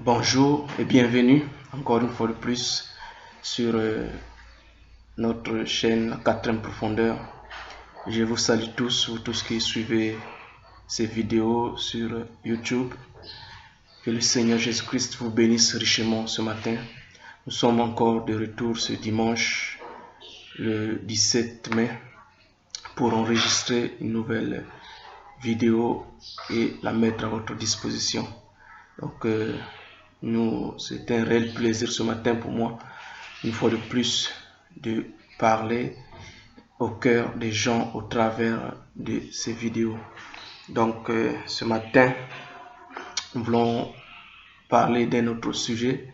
Bonjour et bienvenue encore une fois de plus sur notre chaîne La Quatrième Profondeur. Je vous salue tous, vous tous qui suivez ces vidéos sur YouTube. Que le Seigneur Jésus-Christ vous bénisse richement ce matin. Nous sommes encore de retour ce dimanche, le 17 mai, pour enregistrer une nouvelle vidéo et la mettre à votre disposition. Donc, c'est un réel plaisir ce matin pour moi, une fois de plus, de parler au cœur des gens au travers de ces vidéos. Donc, ce matin, nous voulons parler d'un autre sujet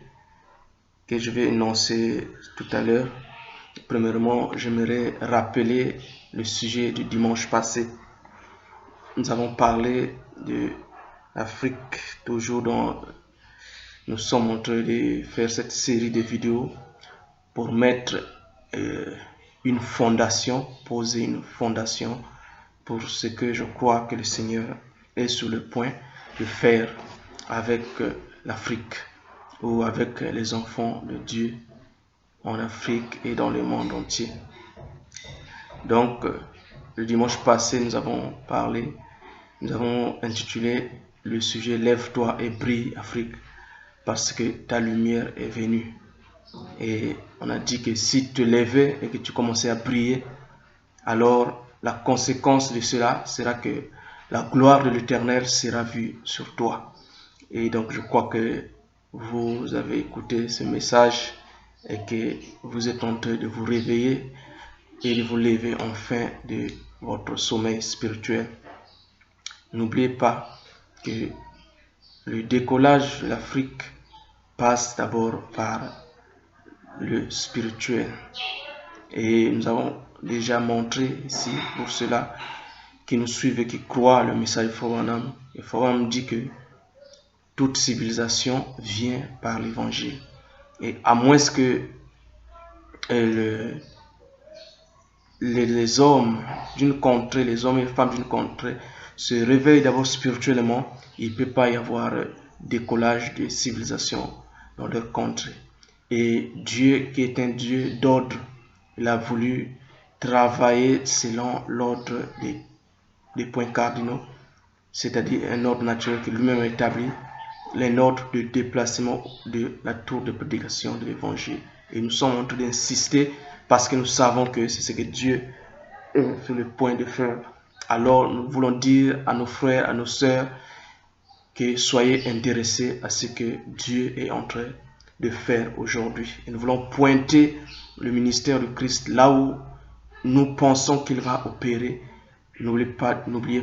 que je vais énoncer tout à l'heure. Premièrement, j'aimerais rappeler le sujet du dimanche passé. Nous avons parlé de l'Afrique, toujours dans... Nous sommes en train de faire cette série de vidéos pour mettre une fondation, poser une fondation pour ce que je crois que le Seigneur est sur le point de faire avec l'Afrique ou avec les enfants de Dieu en Afrique et dans le monde entier. Donc, le dimanche passé, nous avons intitulé le sujet « Lève-toi et brille, Afrique ». Parce que ta lumière est venue. Et on a dit que si tu te levais et que tu commençais à briller, alors la conséquence de cela sera que la gloire de l'Éternel sera vue sur toi. Et donc je crois que vous avez écouté ce message et que vous êtes en train de vous réveiller et de vous lever enfin de votre sommeil spirituel. N'oubliez pas que le décollage de l'Afrique passe d'abord par le spirituel. Et nous avons déjà montré ici, pour ceux-là qui nous suivent et qui croient le message de Frère Branham. Et Frère Branham dit que toute civilisation vient par l'évangile. Et à moins que les hommes d'une contrée, les hommes et les femmes d'une contrée se réveillent d'abord spirituellement, il ne peut pas y avoir décollage de civilisation dans leur contrée. Et Dieu, qui est un Dieu d'ordre, il a voulu travailler selon l'ordre des points cardinaux, c'est-à-dire un ordre naturel que lui-même a établi, l'ordre de déplacement de la tour de prédication de l'évangile. Et nous sommes en train d'insister parce que nous savons que c'est ce que Dieu est sur le point de faire. Alors nous voulons dire à nos frères, à nos sœurs, que soyez intéressés à ce que Dieu est en train de faire aujourd'hui. Et nous voulons pointer le ministère de Christ là où nous pensons qu'il va opérer. N'oubliez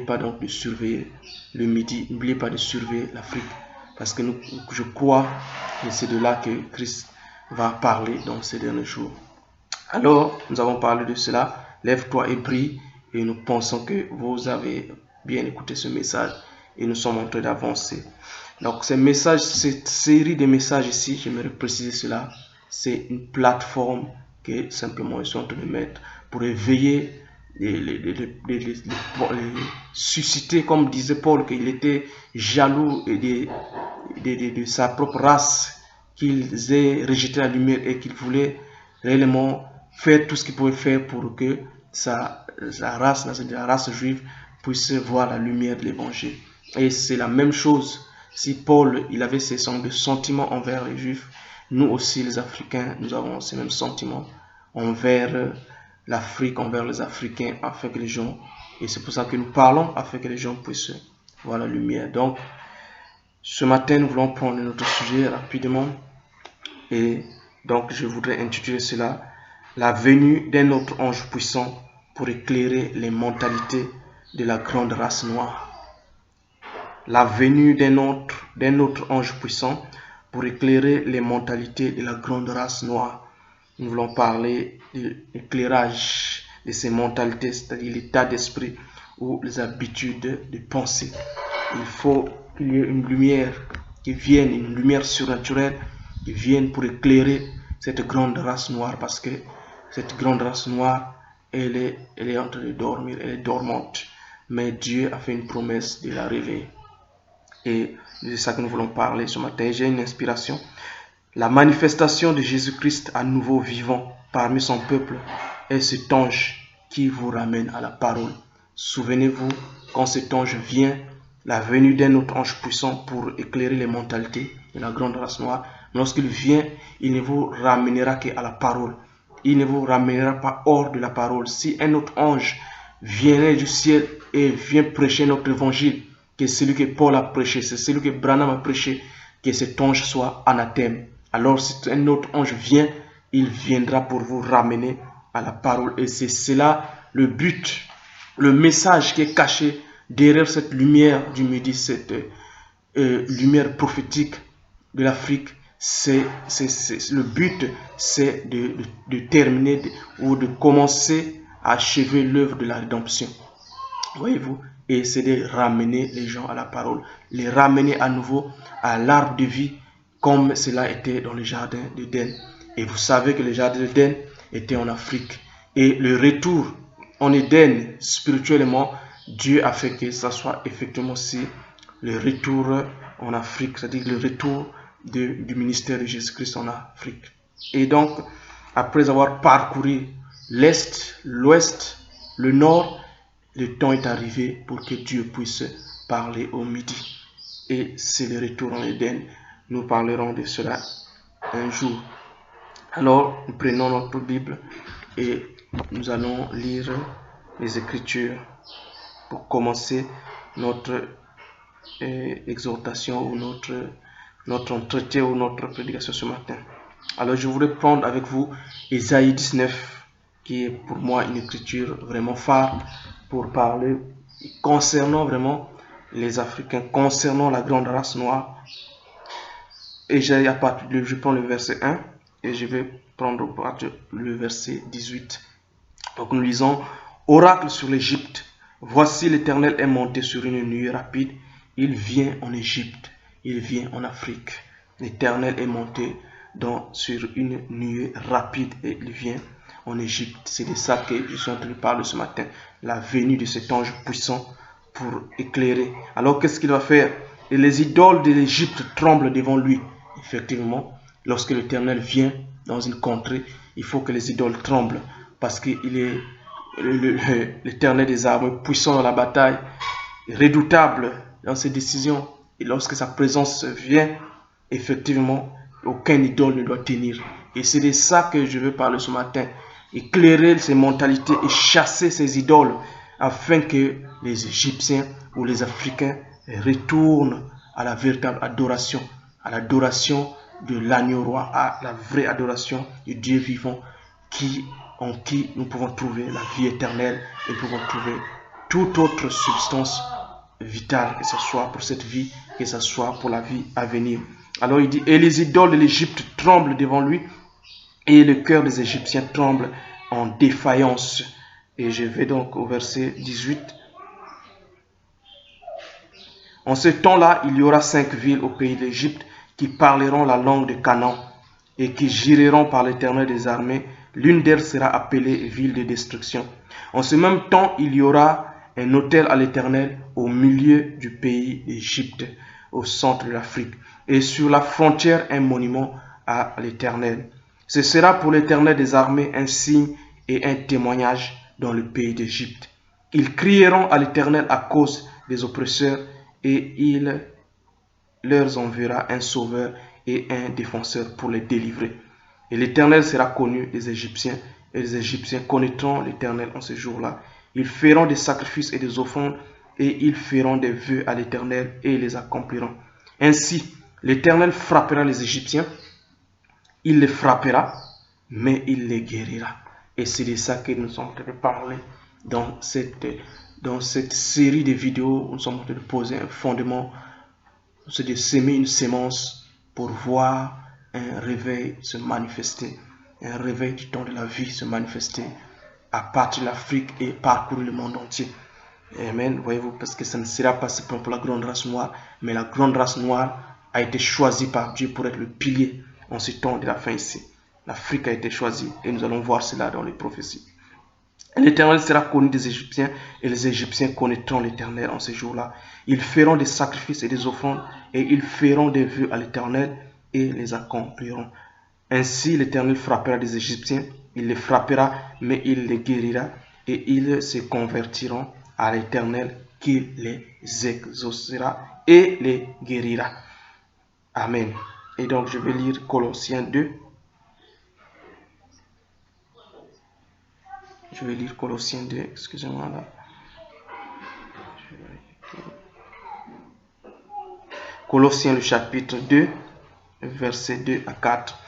pas donc de surveiller le Midi, n'oubliez pas de surveiller l'Afrique, parce que je crois que c'est de là que Christ va parler dans ces derniers jours. Alors, nous avons parlé de cela, lève-toi et brille, et nous pensons que vous avez bien écouté ce message, et nous sommes en train d'avancer. Donc, cette série de messages ici, j'aimerais préciser cela, c'est une plateforme que simplement ils sont en train de mettre pour éveiller, susciter, comme disait Paul, qu'il était jaloux de sa propre race, qu'ils aient rejeté la lumière et qu'ils voulaient réellement faire tout ce qu'ils pouvaient faire pour que sa race, la race juive, puisse voir la lumière de l'évangile. Et c'est la même chose. Si Paul, il avait ces sentiments envers les Juifs, nous aussi les Africains, nous avons ces mêmes sentiments envers l'Afrique, envers les Africains, afin que les gens, et c'est pour ça que nous parlons, afin que les gens puissent voir la lumière. Donc, ce matin, nous voulons prendre notre sujet rapidement, et donc je voudrais intituler cela « La venue d'un autre ange puissant pour éclairer les mentalités de la grande race noire ». La venue d'un autre ange puissant pour éclairer les mentalités de la grande race noire. Nous voulons parler de l'éclairage de ces mentalités, c'est-à-dire l'état d'esprit ou les habitudes de pensée. Il faut qu'il y ait une lumière qui vienne, une lumière surnaturelle qui vienne pour éclairer cette grande race noire, parce que cette grande race noire, elle est en train de dormir, elle est dormante. Mais Dieu a fait une promesse de la réveiller. Et c'est ça que nous voulons parler ce matin. J'ai une inspiration. La manifestation de Jésus-Christ à nouveau vivant parmi son peuple est cet ange qui vous ramène à la parole. Souvenez-vous, quand cet ange vient, la venue d'un autre ange puissant pour éclairer les mentalités de la grande race noire, lorsqu'il vient, il ne vous ramènera qu'à la parole. Il ne vous ramènera pas hors de la parole. Si un autre ange viendrait du ciel et vient prêcher notre évangile, que celui que Paul a prêché, c'est celui que Branham a prêché, que cet ange soit anathème. Alors si un autre ange vient, il viendra pour vous ramener à la parole. Et c'est cela le but, le message qui est caché derrière cette lumière du midi, cette lumière prophétique de l'Afrique. Le but, c'est de terminer ou de commencer à achever l'œuvre de la rédemption. Voyez-vous? Et c'est de ramener les gens à la parole, les ramener à nouveau à l'arbre de vie, comme cela était dans le jardin d'Éden. Et vous savez que le jardin d'Éden était en Afrique. Et le retour en Éden, spirituellement, Dieu a fait que ça soit effectivement aussi le retour en Afrique, c'est-à-dire le retour du ministère de Jésus-Christ en Afrique. Et donc, après avoir parcouru l'Est, l'Ouest, le Nord, le temps est arrivé pour que Dieu puisse parler au midi. Et c'est le retour en Éden. Nous parlerons de cela un jour. Alors, nous prenons notre Bible et nous allons lire les Écritures pour commencer notre exhortation ou notre entretien ou notre prédication ce matin. Alors, je voudrais prendre avec vous Ésaïe 19, qui est pour moi une écriture vraiment phare pour parler concernant vraiment les Africains, concernant la grande race noire. Et je prends le verset 1 et je vais prendre le verset 18. Donc nous lisons: Oracle sur l'Égypte. Voici l'Éternel est monté sur une nuée rapide. Il vient en Égypte. Il vient en Afrique. L'Éternel est monté sur une nuée rapide et il vient en Égypte. C'est de ça que je suis en train de parler ce matin. La venue de cet ange puissant pour éclairer. Alors qu'est-ce qu'il va faire? Et les idoles de l'Égypte tremblent devant lui. Effectivement, lorsque l'Éternel vient dans une contrée, il faut que les idoles tremblent parce qu'il est l'Éternel des armées, puissant dans la bataille, redoutable dans ses décisions. Et lorsque sa présence vient, effectivement, aucun idole ne doit tenir. Et c'est de ça que je veux parler ce matin. Éclairer ces mentalités et chasser ces idoles afin que les Égyptiens ou les Africains retournent à la véritable adoration, à l'adoration de l'agneau roi, à la vraie adoration du Dieu vivant en qui nous pouvons trouver la vie éternelle et nous pouvons trouver toute autre substance vitale, que ce soit pour cette vie, que ce soit pour la vie à venir. Alors il dit: et les idoles de l'Égypte tremblent devant lui, et le cœur des Égyptiens tremble en défaillance. Et je vais donc au verset 18. En ce temps-là, il y aura 5 villes au pays d'Égypte qui parleront la langue de Canaan et qui jureront par l'Éternel des armées. L'une d'elles sera appelée ville de destruction. En ce même temps, il y aura un autel à l'Éternel au milieu du pays d'Égypte, au centre de l'Afrique, et sur la frontière un monument à l'Éternel. Ce sera pour l'Éternel des armées un signe et un témoignage dans le pays d'Égypte. Ils crieront à l'Éternel à cause des oppresseurs, et il leur enverra un sauveur et un défenseur pour les délivrer. Et l'Éternel sera connu des Égyptiens, et les Égyptiens connaîtront l'Éternel en ce jour-là. Ils feront des sacrifices et des offrandes, et ils feront des vœux à l'Éternel, et les accompliront. Ainsi, l'Éternel frappera les Égyptiens, il les frappera, mais il les guérira. Et c'est de ça que nous sommes en train de parler dans cette série de vidéos. Nous sommes en train de poser un fondement, c'est de semer une sémence pour voir un réveil se manifester, un réveil du temps de la vie se manifester à partir de l'Afrique et parcourir le monde entier. Amen. Voyez-vous, parce que ça ne sera pas simplement pour la grande race noire, mais la grande race noire a été choisie par Dieu pour être le pilier en ce temps de la fin ici. L'Afrique a été choisie et nous allons voir cela dans les prophéties. L'Éternel sera connu des Égyptiens et les Égyptiens connaîtront l'Éternel en ces jours-là. Ils feront des sacrifices et des offrandes et ils feront des vœux à l'Éternel et les accompliront. Ainsi l'Éternel frappera des Égyptiens, il les frappera, mais il les guérira et ils se convertiront à l'Éternel qui les exaucera et les guérira. Amen. Et donc je vais lire Colossiens 2. Je vais lire Colossiens 2, excusez-moi là. Colossiens le chapitre 2, versets 2 à 4.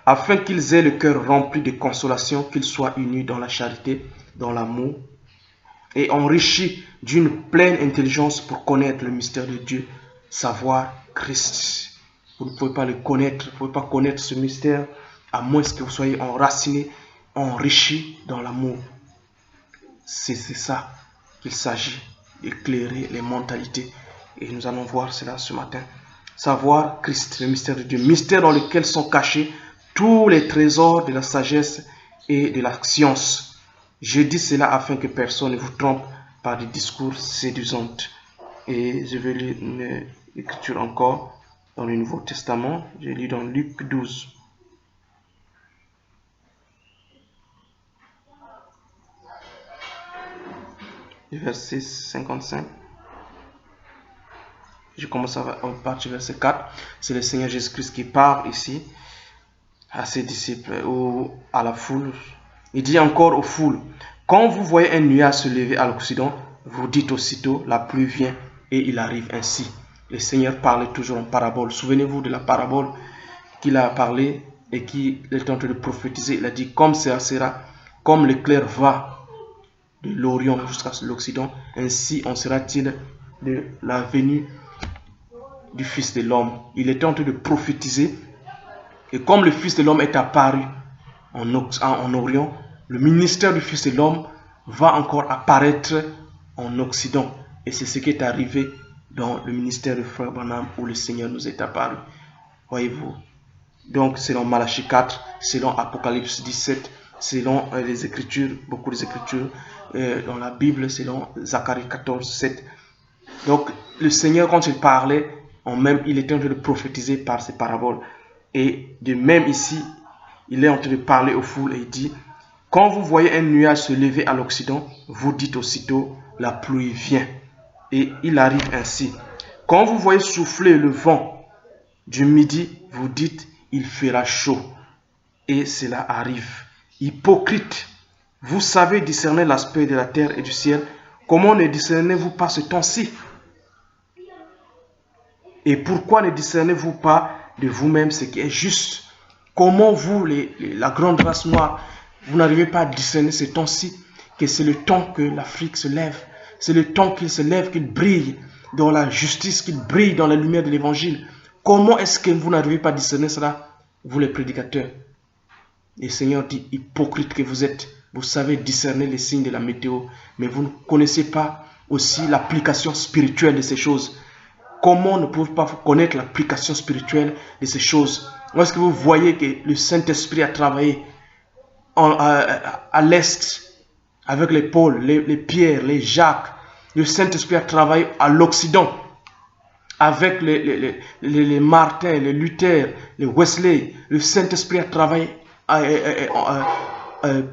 Afin qu'ils aient le cœur rempli de consolation, qu'ils soient unis dans la charité, dans l'amour, et enrichis d'une pleine intelligence pour connaître le mystère de Dieu, savoir Christ. Vous ne pouvez pas le connaître, vous ne pouvez pas connaître ce mystère à moins que vous soyez enraciné, enrichi dans l'amour. C'est ça qu'il s'agit, d'éclairer les mentalités. Et nous allons voir cela ce matin. Savoir Christ, le mystère de Dieu. Mystère dans lequel sont cachés tous les trésors de la sagesse et de la science. Je dis cela afin que personne ne vous trompe par des discours séduisants. Et je vais lire une écriture encore dans le Nouveau Testament. Je lis dans Luc 12. Verset 55. Je commence à partir verset 4. C'est le Seigneur Jésus-Christ qui parle ici à ses disciples ou à la foule. Il dit encore aux foules, quand vous voyez un nuage se lever à l'Occident, vous dites aussitôt, la pluie vient, et il arrive ainsi. Le Seigneur parlait toujours en parabole. Souvenez-vous de la parabole qu'il a parlé et qu'il est en train de prophétiser. Il a dit, comme ça sera, comme l'éclair va de l'Orient jusqu'à l'Occident, ainsi en sera-t-il de la venue du Fils de l'homme. Il était en train de prophétiser. Et comme le Fils de l'homme est apparu en Orient, le ministère du Fils de l'homme va encore apparaître en Occident. Et c'est ce qui est arrivé dans le ministère de Frère Branham où le Seigneur nous est apparu. Voyez-vous. Donc selon Malachie 4, selon Apocalypse 17, selon les Écritures, beaucoup des Écritures dans la Bible, selon Zacharie 14, 7. Donc le Seigneur, quand il parlait, il était en train de prophétiser par ces paraboles. Et de même ici, il est en train de parler aux foules et il dit, quand vous voyez un nuage se lever à l'Occident, vous dites aussitôt, la pluie vient. Et il arrive ainsi. Quand vous voyez souffler le vent du midi, vous dites, il fera chaud. Et cela arrive. Hypocrite, vous savez discerner l'aspect de la terre et du ciel. Comment ne discernez-vous pas ce temps-ci? Et pourquoi ne discernez-vous pas de vous-même ce qui est juste? Comment vous, la grande race noire, vous n'arrivez pas à discerner ce temps-ci, que c'est le temps que l'Afrique se lève, c'est le temps qu'il se lève, qu'il brille dans la justice, qu'il brille dans la lumière de l'évangile. Comment est-ce que vous n'arrivez pas à discerner cela, vous les prédicateurs? Le Seigneur dit, hypocrite que vous êtes, vous savez discerner les signes de la météo, mais vous ne connaissez pas aussi l'application spirituelle de ces choses. Comment ne pouvez-vous pas connaître l'application spirituelle de ces choses? Est-ce que vous voyez que le Saint-Esprit a travaillé à l'Est avec les Paul, les Pierre, les Jacques? Le Saint-Esprit a travaillé à l'Occident avec les Martin, les Luther, les Wesley. Le Saint-Esprit a travaillé,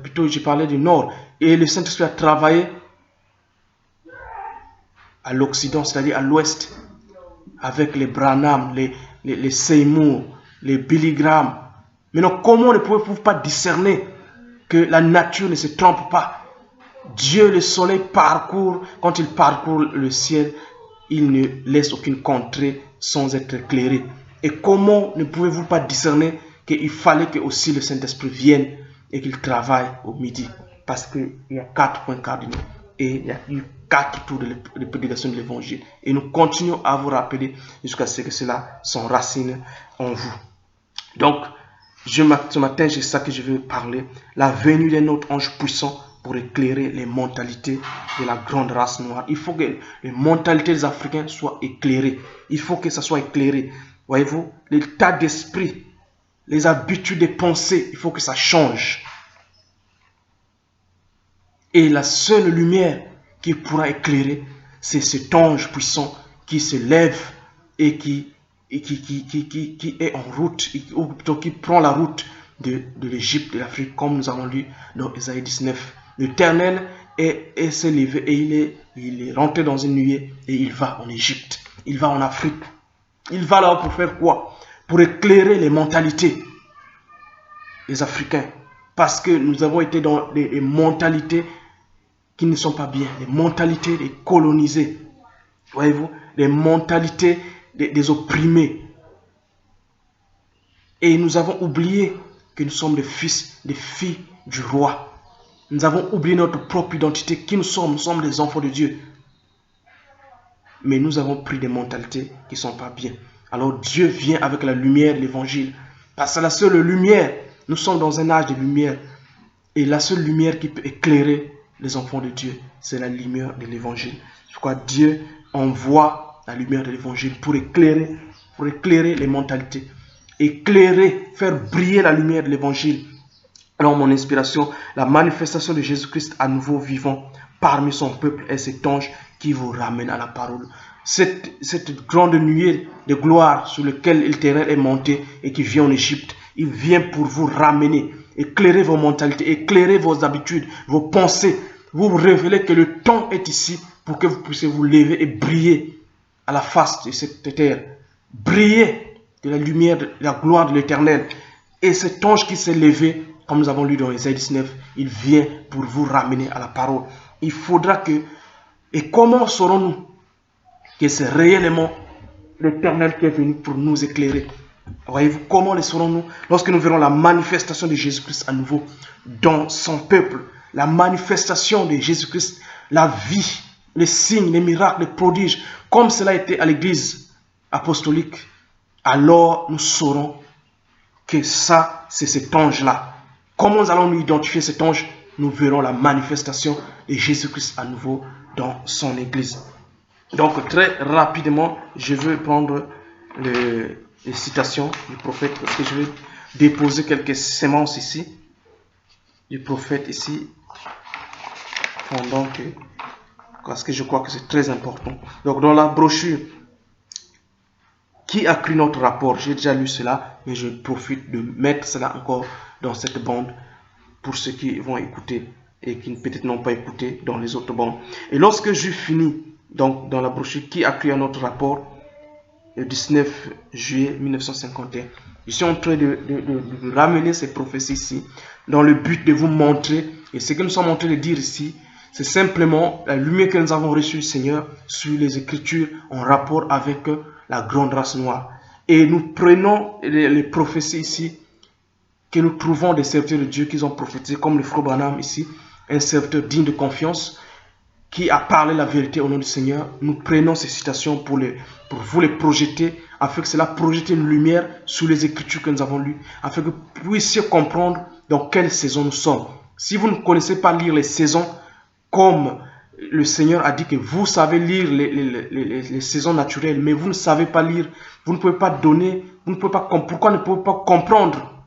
plutôt je parlais du Nord, et le Saint-Esprit a travaillé à l'Occident, c'est-à-dire à l'Ouest, avec les Branham, les Seymour, les Billy Graham. Maintenant, comment ne pouvez-vous pas discerner que la nature ne se trompe pas? Dieu, le soleil parcourt, quand il parcourt le ciel, il ne laisse aucune contrée sans être éclairé. Et comment ne pouvez-vous pas discerner qu'il fallait que aussi le Saint-Esprit vienne et qu'il travaille au midi? Parce qu'il y a 4 points cardinaux et il y a eu 4 tours de prédication de l'évangile. Et nous continuons à vous rappeler jusqu'à ce que cela s'enracine en vous. Donc, ce matin, c'est ça que je veux parler. La venue d'un autre ange puissant pour éclairer les mentalités de la grande race noire. Il faut que les mentalités des Africains soient éclairées. Il faut que ça soit éclairé. Voyez-vous, l'état d'esprit, les habitudes de pensée, il faut que ça change. Et la seule lumière qui pourra éclairer, c'est cet ange puissant qui se lève et qui est en route, ou plutôt qui prend la route de l'Égypte, de l'Afrique, comme nous avons lu dans Ésaïe 19. L'Éternel s'est levé et il est rentré dans une nuée et il va en Égypte, il va en Afrique. Il va là pour faire quoi? Pour éclairer les mentalités des Africains. Parce que nous avons été dans des mentalités qui ne sont pas bien, les mentalités des colonisés. Voyez-vous, les mentalités des opprimés. Et nous avons oublié que nous sommes des fils, des filles du roi. Nous avons oublié notre propre identité, qui nous sommes des enfants de Dieu. Mais nous avons pris des mentalités qui ne sont pas bien. Alors Dieu vient avec la lumière de l'évangile. Parce que la seule lumière, nous sommes dans un âge de lumière. Et la seule lumière qui peut éclairer les enfants de Dieu, c'est la lumière de l'évangile. C'est pourquoi Dieu envoie la lumière de l'évangile pour éclairer les mentalités. Éclairer, faire briller la lumière de l'évangile. Alors mon inspiration, la manifestation de Jésus-Christ à nouveau vivant parmi son peuple est cet ange qui vous ramène à la parole. Cette grande nuée de gloire sur laquelle l'Éternel est monté et qui vient en Égypte, il vient pour vous ramener, éclairer vos mentalités, éclairer vos habitudes, vos pensées, vous révéler que le temps est ici pour que vous puissiez vous lever et briller à la face de cette terre, briller de la lumière, de la gloire de l'Éternel. Et cet ange qui s'est levé, comme nous avons lu dans Ésaïe 19, il vient pour vous ramener à la parole. Il faudra que, et comment saurons-nous que c'est réellement l'Éternel qui est venu pour nous éclairer? Voyez-vous, comment le saurons-nous? Lorsque nous verrons la manifestation de Jésus-Christ à nouveau dans son peuple, la manifestation de Jésus-Christ, la vie, les signes, les miracles, les prodiges, comme cela a été à l'église apostolique, alors nous saurons que ça, c'est cet ange-là. Comment allons-nous identifier cet ange? Nous verrons la manifestation de Jésus-Christ à nouveau dans son église. Donc très rapidement, je veux prendre les citations du prophète parce que je vais déposer quelques sémences ici du prophète ici pendant que, parce que je crois que c'est très important. Donc dans la brochure, qui a cru notre rapport? J'ai déjà lu cela, mais je profite de mettre cela encore dans cette bande pour ceux qui vont écouter et qui peut-être n'ont pas écouté dans les autres bandes. Et lorsque j'ai fini donc dans la brochure qui a cru à notre rapport, le 19 juillet 1951, je suis en train de ramener ces prophéties ici dans le but de vous montrer, et ce que nous sommes en train de dire ici, c'est simplement la lumière que nous avons reçue du Seigneur sur les Écritures en rapport avec la grande race noire. Et nous prenons les prophéties ici que nous trouvons des serviteurs de Dieu qui ont prophétisé, comme le frère Branham ici, un serviteur digne de confiance qui a parlé la vérité au nom du Seigneur. Nous prenons ces citations pour vous les projeter, afin que cela projette une lumière sur les Écritures que nous avons lues, afin que vous puissiez comprendre dans quelle saison nous sommes. Si vous ne connaissez pas lire les saisons, comme le Seigneur a dit que vous savez lire les saisons naturelles, mais vous ne savez pas lire, vous ne pouvez pas donner, pourquoi ne pouvez pas comprendre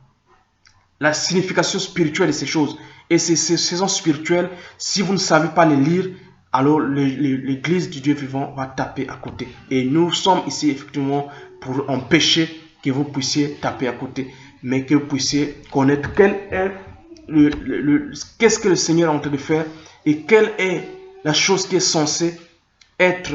la signification spirituelle de ces choses? Et ces saisons spirituelles, si vous ne savez pas les lire, alors l'église du Dieu vivant va taper à côté. Et nous sommes ici effectivement pour empêcher que vous puissiez taper à côté, mais que vous puissiez connaître qu'est-ce que le Seigneur est en train de faire et quelle est la chose qui est censée être,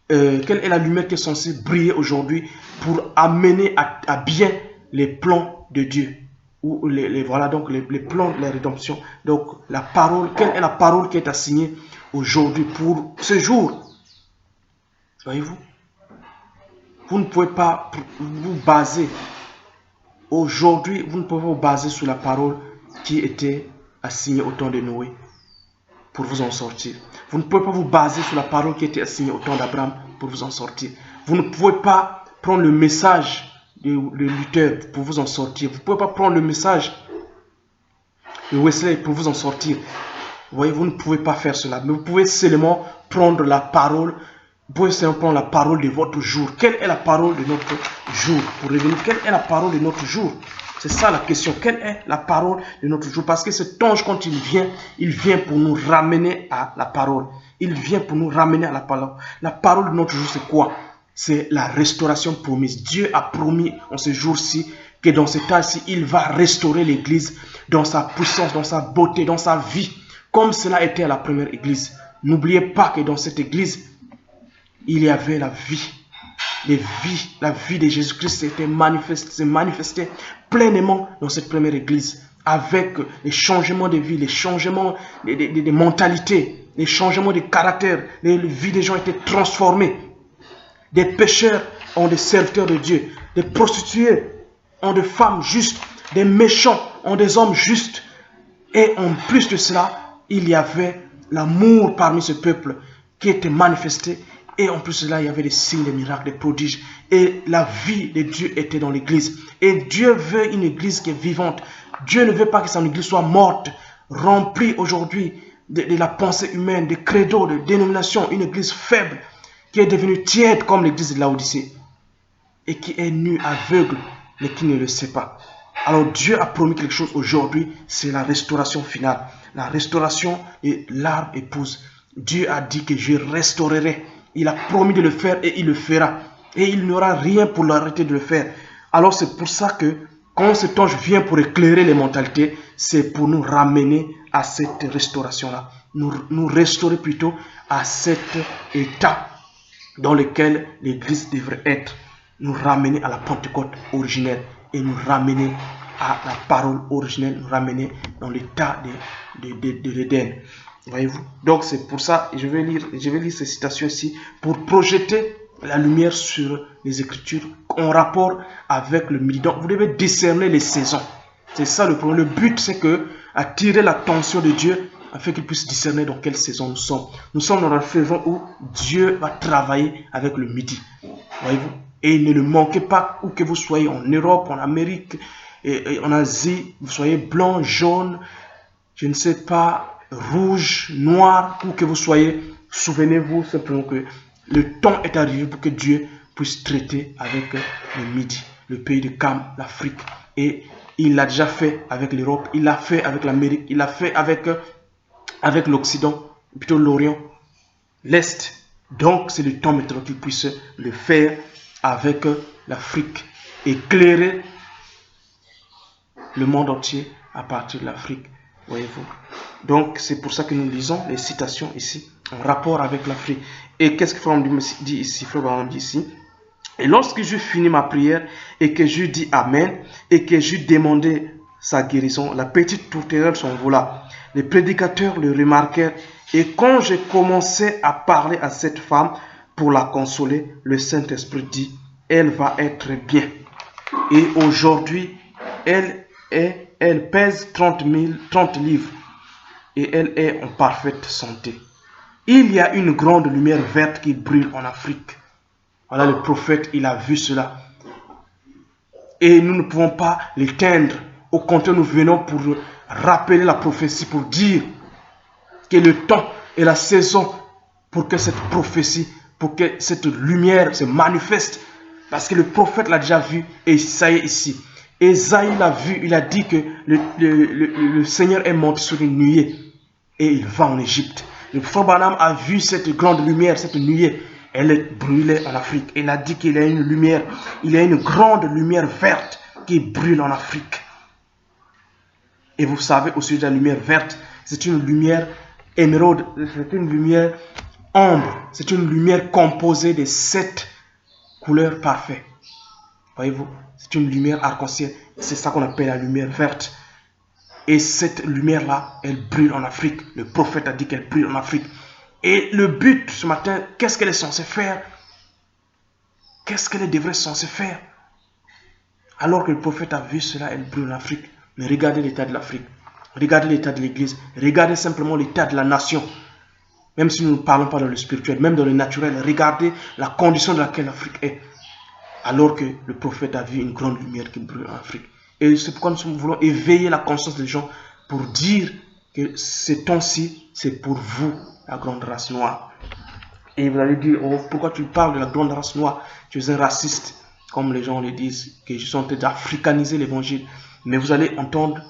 quelle est la lumière qui est censée briller aujourd'hui pour amener à bien les plans de Dieu. Ou voilà donc les plans de la rédemption. Donc la parole, quelle est la parole qui est assignée aujourd'hui pour ce jour? Voyez-vous, vous ne pouvez pas vous baser aujourd'hui, vous ne pouvez pas vous baser sur la parole qui était assignée au temps de Noé pour vous en sortir. Vous ne pouvez pas vous baser sur la parole qui était assignée au temps d'Abraham pour vous en sortir. Vous ne pouvez pas prendre le message de Luther pour vous en sortir. Vous ne pouvez pas prendre le message de Wesley pour vous en sortir. Vous voyez, vous ne pouvez pas faire cela. Mais vous pouvez seulement prendre la parole. Vous pouvez seulement prendre la parole de votre jour. Quelle est la parole de notre jour? Pour revenir, quelle est la parole de notre jour? C'est ça la question. Quelle est la parole de notre jour? Parce que cet ange, quand il vient pour nous ramener à la parole. Il vient pour nous ramener à la parole. La parole de notre jour, c'est quoi? C'est la restauration promise. Dieu a promis en ce jour-ci que dans ce temps-ci, il va restaurer l'église dans sa puissance, dans sa beauté, dans sa vie, comme cela était à la première église. N'oubliez pas que dans cette église, il y avait la vie. La vie de Jésus-Christ s'est manifestée pleinement dans cette première église, avec les changements de vie, les changements de mentalité, les changements de caractère. Les vies des gens étaient transformées. Des pécheurs ont des serviteurs de Dieu, des prostituées ont des femmes justes, des méchants ont des hommes justes. Et en plus de cela, il y avait l'amour parmi ce peuple qui était manifesté. Et en plus de cela, il y avait des signes, des miracles, des prodiges. Et la vie de Dieu était dans l'église. Et Dieu veut une église qui est vivante. Dieu ne veut pas que son église soit morte, remplie aujourd'hui de la pensée humaine, de credos, de dénominations. Une église faible qui est devenue tiède comme l'église de Laodicée. Et qui est nue, aveugle, mais qui ne le sait pas. Alors Dieu a promis quelque chose aujourd'hui, c'est la restauration finale. La restauration et l'arbre épouse. Dieu a dit que je restaurerai. Il a promis de le faire et il le fera. Et il n'y aura rien pour l'arrêter de le faire. Alors c'est pour ça que quand cet ange vient pour éclairer les mentalités, c'est pour nous ramener à cette restauration-là. Nous restaurer plutôt à cet état dans lequel l'église devrait être. Nous ramener à la Pentecôte originelle et nous ramener à la parole originelle, nous ramener dans l'état de l'Éden. Voyez-vous? Donc c'est pour ça, je vais lire ces citations ici pour projeter la lumière sur les Écritures en rapport avec le midi. Donc vous devez discerner les saisons. C'est ça le problème. Le but, c'est que attirer l'attention de Dieu afin qu'il puisse discerner dans quelle saison nous sommes. Nous sommes dans la saison où Dieu va travailler avec le midi. Voyez-vous? Et ne le manquez pas, où que vous soyez, en Europe, en Amérique, et en Asie, vous soyez blanc, jaune, je ne sais pas, rouge, noir, où que vous soyez, souvenez-vous simplement que le temps est arrivé pour que Dieu puisse traiter avec le Midi, le pays de Cam, l'Afrique. Et il l'a déjà fait avec l'Europe, il l'a fait avec l'Amérique, il l'a fait avec l'Occident, plutôt l'Orient, l'Est. Donc c'est le temps maintenant qu'il puisse le faire avec l'Afrique, éclairer le monde entier à partir de l'Afrique, voyez-vous. Donc c'est pour ça que nous lisons les citations ici en rapport avec l'Afrique. Et qu'est-ce que Frère dit ici? Frère Branham dit ici: et lorsque j'eus fini ma prière et que j'eus dit Amen et que j'eus demandé sa guérison, la petite tourterelle s'envola. Les prédicateurs le remarquèrent et quand j'ai commencé à parler à cette femme pour la consoler, le Saint-Esprit dit: elle va être bien. Et aujourd'hui, elle pèse 30 livres et elle est en parfaite santé. Il y a une grande lumière verte qui brûle en Afrique. Voilà, le prophète, il a vu cela. Et nous ne pouvons pas l'éteindre. Au contraire, nous venons pour rappeler la prophétie, pour dire que le temps et la saison pour que cette prophétie, pour que cette lumière se manifeste. Parce que le prophète l'a déjà vu et ça y est ici. Ésaïe l'a vu, il a dit que le Seigneur est monté sur une nuée et il va en Égypte. Le frère Branham a vu cette grande lumière, cette nuée. Elle est brûlée en Afrique. Il a dit qu'il y a une lumière, il y a une grande lumière verte qui brûle en Afrique. Et vous savez aussi de la lumière verte, c'est une lumière émeraude, c'est une lumière ambre, c'est une lumière composée de 7 couleurs parfaites. Voyez-vous, c'est une lumière arc-en-ciel. C'est ça qu'on appelle la lumière verte. Et cette lumière-là, elle brûle en Afrique. Le prophète a dit qu'elle brûle en Afrique. Et le but ce matin, qu'est-ce qu'elle est censée faire? Qu'est-ce qu'elle devrait censée faire? Alors que le prophète a vu cela, elle brûle en Afrique. Mais regardez l'état de l'Afrique. Regardez l'état de l'Église. Regardez simplement l'état de la nation. Même si nous ne parlons pas dans le spirituel, même dans le naturel, regardez la condition dans laquelle l'Afrique est. Alors que le prophète a vu une grande lumière qui brûle en Afrique. Et c'est pourquoi nous voulons éveiller la conscience des gens pour dire que ce temps-ci, c'est pour vous, la grande race noire. Et vous allez dire: oh, pourquoi tu parles de la grande race noire? Tu es un raciste, comme les gens le disent, que je suis en train d'africaniser l'évangile. Mais vous allez entendre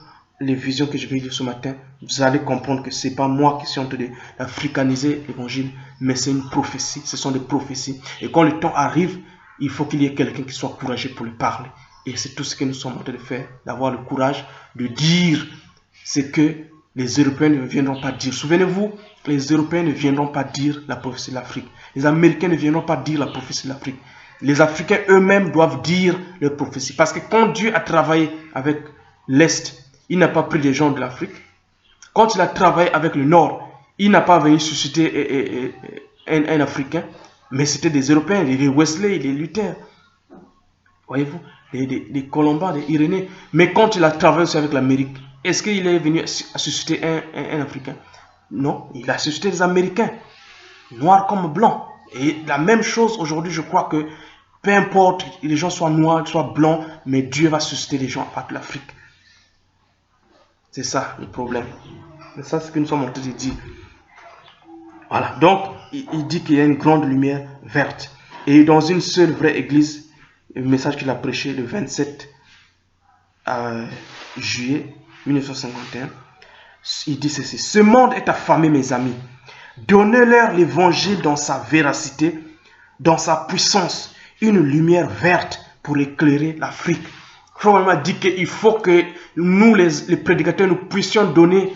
les visions que je vais lire ce matin. Vous allez comprendre que ce n'est pas moi qui suis en train d'africaniser l'évangile, mais c'est une prophétie. Ce sont des prophéties. Et quand le temps arrive, il faut qu'il y ait quelqu'un qui soit courageux pour le parler. Et c'est tout ce que nous sommes en train de faire, d'avoir le courage de dire ce que les Européens ne viendront pas dire. Souvenez-vous, les Européens ne viendront pas dire la prophétie de l'Afrique. Les Américains ne viendront pas dire la prophétie de l'Afrique. Les Africains eux-mêmes doivent dire leur prophétie. Parce que quand Dieu a travaillé avec l'Est, il n'a pas pris des gens de l'Afrique. Quand il a travaillé avec le Nord, il n'a pas venu susciter un Africain, mais c'était des Européens, les Wesley, les Luther. Voyez-vous, les Colombins, les Irénée. Mais quand il a travaillé aussi avec l'Amérique, est-ce qu'il est venu susciter un Africain? Non, il a suscité des Américains, noirs comme blancs. Et la même chose aujourd'hui, je crois que peu importe, les gens soient noirs, soient blancs, mais Dieu va susciter les gens à l'Afrique. C'est ça le problème. C'est ça ce que nous sommes en train de dire. Voilà, donc il dit qu'il y a une grande lumière verte. Et dans une seule vraie église, le message qu'il a prêché le 27 juillet 1951, il dit ceci: ce monde est affamé, mes amis. Donnez-leur l'évangile dans sa véracité, dans sa puissance, une lumière verte pour éclairer l'Afrique. Probablement dit qu'il faut que nous, les prédicateurs, nous puissions donner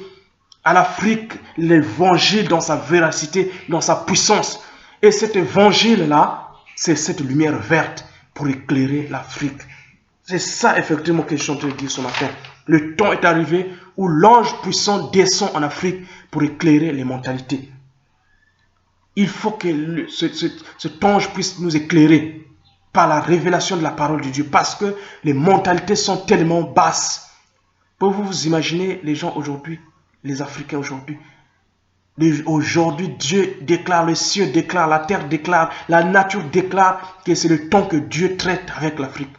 à l'Afrique l'évangile dans sa véracité, dans sa puissance. Et cet évangile-là, c'est cette lumière verte pour éclairer l'Afrique. C'est ça effectivement que je suis en train de dire ce matin. Le temps est arrivé où l'ange puissant descend en Afrique pour éclairer les mentalités. Il faut que cet ange puisse nous éclairer par la révélation de la parole de Dieu, parce que les mentalités sont tellement basses. Pouvez-vous vous imaginer les gens aujourd'hui, les Africains aujourd'hui? Aujourd'hui, Dieu déclare, le ciel déclare, la terre déclare, la nature déclare que c'est le temps que Dieu traite avec l'Afrique.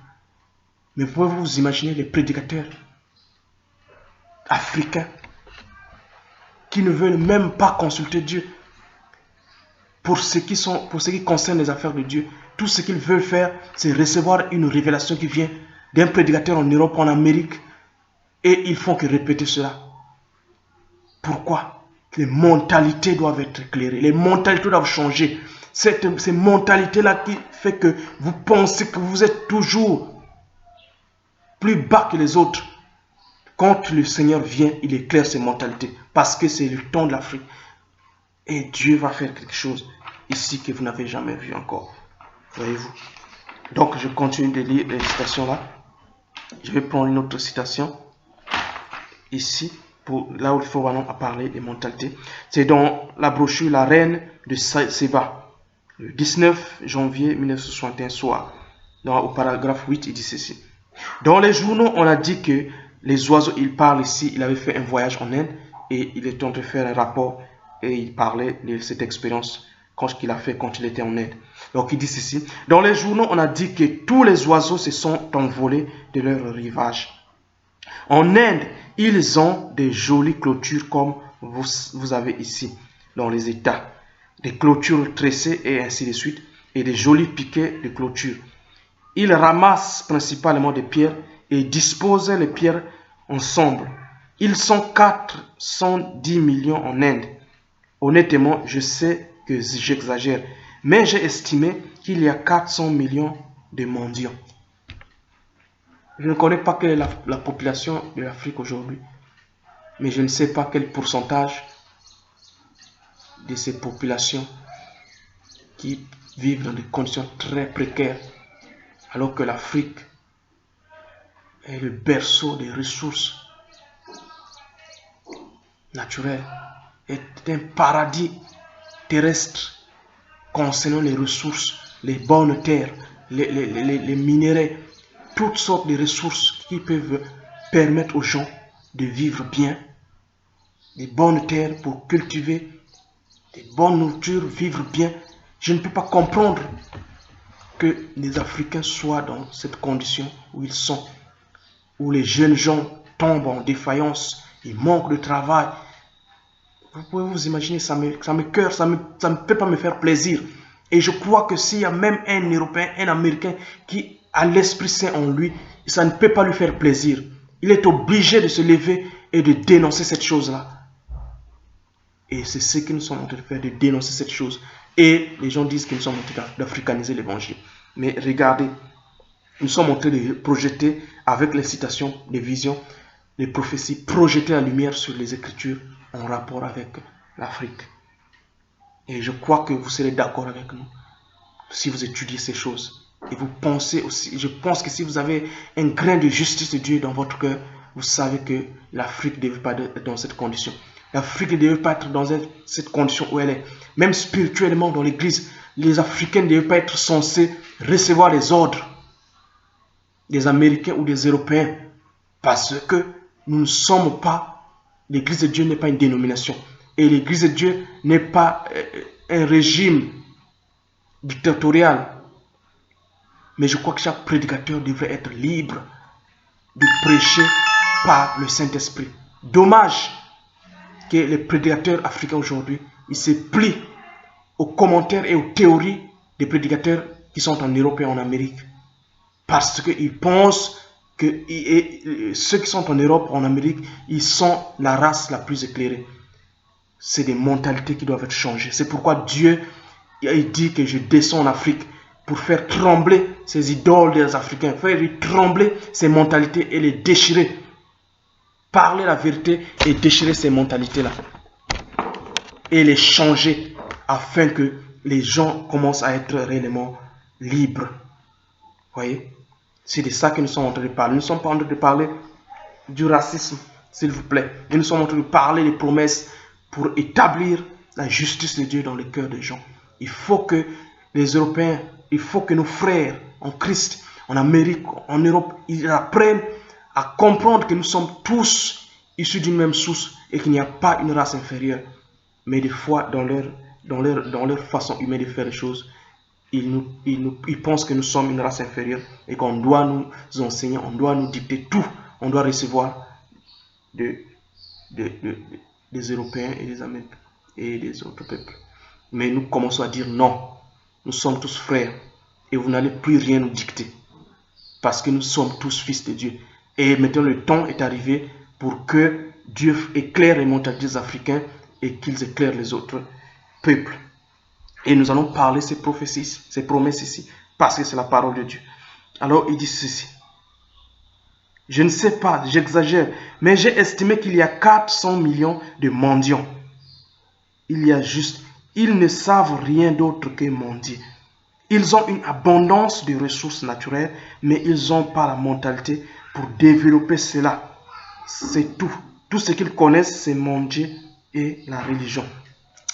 Mais pouvez-vous vous imaginer les prédicateurs africains qui ne veulent même pas consulter Dieu pour ce qui concerne les affaires de Dieu? Tout ce qu'ils veulent faire, c'est recevoir une révélation qui vient d'un prédicateur en Europe, en Amérique, et ils font que répéter cela. Pourquoi? Les mentalités doivent être éclairées, les mentalités doivent changer. Ces mentalités-là qui fait que vous pensez que vous êtes toujours plus bas que les autres. Quand le Seigneur vient, il éclaire ces mentalités, parce que c'est le temps de l'Afrique. Et Dieu va faire quelque chose ici que vous n'avez jamais vu encore. Voyez-vous? Donc, je continue de lire les citations là. Je vais prendre une autre citation ici, pour là où il faut vraiment parler des mentalités. C'est dans la brochure La Reine de Seba, le 19 janvier 1961 soir. Au paragraphe 8, il dit ceci. Dans les journaux, on a dit que les oiseaux, il parle ici, il avait fait un voyage en Inde et il était en train de faire un rapport et il parlait de cette expérience qu'il a fait quand il était en Inde. Donc il dit ceci: dans les journaux, on a dit que tous les oiseaux se sont envolés de leur rivage. En Inde, ils ont des jolies clôtures comme vous avez ici, dans les États. Des clôtures tressées et ainsi de suite, et des jolis piquets de clôture. Ils ramassent principalement des pierres et disposent les pierres ensemble. Ils sont 410 millions en Inde. Honnêtement, je sais que j'exagère, mais j'ai estimé qu'il y a 400 millions de mendiants. Je ne connais pas quelle est la population de l'Afrique aujourd'hui, mais je ne sais pas quel pourcentage de ces populations qui vivent dans des conditions très précaires, alors que l'Afrique est le berceau des ressources naturelles, est un paradis terrestre concernant les ressources, les bonnes terres, les minéraux, toutes sortes de ressources qui peuvent permettre aux gens de vivre bien, des bonnes terres pour cultiver, des bonnes nourritures, vivre bien. Je ne peux pas comprendre que les Africains soient dans cette condition où ils sont, où les jeunes gens tombent en défaillance, ils manquent de travail. Vous pouvez vous imaginer, ça me cœur, ça ne peut pas me faire plaisir. Et je crois que s'il y a même un Européen, un Américain qui a l'Esprit Saint en lui, ça ne peut pas lui faire plaisir. Il est obligé de se lever et de dénoncer cette chose-là. Et c'est ce que nous sommes en train de faire, de dénoncer cette chose. Et les gens disent que nous sommes en train d'africaniser l'évangile. Mais regardez, nous sommes en train de projeter avec les citations, les visions, les prophéties, projeter la lumière sur les Écritures en rapport avec l'Afrique. Et je crois que vous serez d'accord avec nous si vous étudiez ces choses. Et vous pensez aussi, je pense que si vous avez un grain de justice de Dieu dans votre cœur, vous savez que l'Afrique ne devait pas être dans cette condition. L'Afrique ne devait pas être dans cette condition où elle est. Même spirituellement dans l'Église, les Africains ne devaient pas être censés recevoir les ordres des Américains ou des Européens. Parce que nous ne sommes pas, l'Église de Dieu n'est pas une dénomination. Et l'Église de Dieu n'est pas un régime dictatorial. Mais je crois que chaque prédicateur devrait être libre de prêcher par le Saint-Esprit. Dommage que les prédicateurs africains aujourd'hui, ils se plient aux commentaires et aux théories des prédicateurs qui sont en Europe et en Amérique. Parce qu'ils pensent que ceux qui sont en Europe, en Amérique, ils sont la race la plus éclairée. C'est des mentalités qui doivent être changées. C'est pourquoi Dieu il dit que je descends en Afrique pour faire trembler ces idoles des Africains, faire trembler ces mentalités et les déchirer. Parler la vérité et déchirer ces mentalités-là. Et les changer afin que les gens commencent à être réellement libres. Voyez? C'est de ça que nous sommes en train de parler. Nous ne sommes pas en train de parler du racisme, s'il vous plaît. Mais nous sommes en train de parler des promesses pour établir la justice de Dieu dans le cœur des gens. Il faut que les Européens, il faut que nos frères en Christ, en Amérique, en Europe, ils apprennent à comprendre que nous sommes tous issus d'une même source et qu'il n'y a pas une race inférieure. Mais des fois, dans leur façon humaine de faire les choses, ils pensent que nous sommes une race inférieure et qu'on doit nous enseigner, on doit nous dicter tout, on doit recevoir des Européens et des Américains et des autres peuples. Mais nous commençons à dire non, nous sommes tous frères et vous n'allez plus rien nous dicter parce que nous sommes tous fils de Dieu. Et maintenant le temps est arrivé pour que Dieu éclaire les mentalités africains et qu'ils éclairent les autres peuples. Et nous allons parler ces prophéties, ces promesses ici, parce que c'est la parole de Dieu. Alors il dit ceci. Je ne sais pas, j'exagère, mais j'ai estimé qu'il y a 400 millions de mendiants. Ils ne savent rien d'autre que mendier. Ils ont une abondance de ressources naturelles, mais ils n'ont pas la mentalité pour développer cela. C'est tout. Tout ce qu'ils connaissent, c'est mendier et la religion.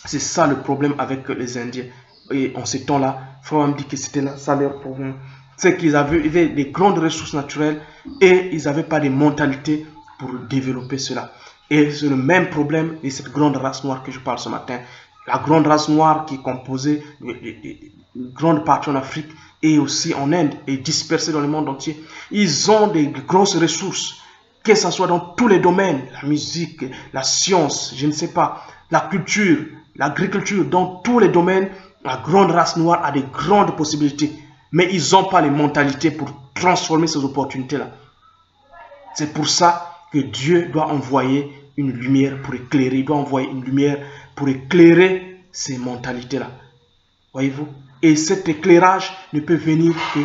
C'est ça le problème avec les Indiens. Et en ce temps-là, Frère me dit que c'était ça leur problème. C'est qu'ils avaient des grandes ressources naturelles et ils n'avaient pas de mentalité pour développer cela. Et c'est le même problème de cette grande race noire que je parle ce matin. La grande race noire qui est composée d'une grande partie en Afrique et aussi en Inde et dispersée dans le monde entier. Ils ont des grosses ressources, que ce soit dans tous les domaines, la musique, la science, je ne sais pas, la culture, l'agriculture, dans tous les domaines, la grande race noire a des grandes possibilités. Mais ils n'ont pas les mentalités pour transformer ces opportunités-là. C'est pour ça que Dieu doit envoyer une lumière pour éclairer. Il doit envoyer une lumière pour éclairer ces mentalités-là. Voyez-vous? Et cet éclairage ne peut venir que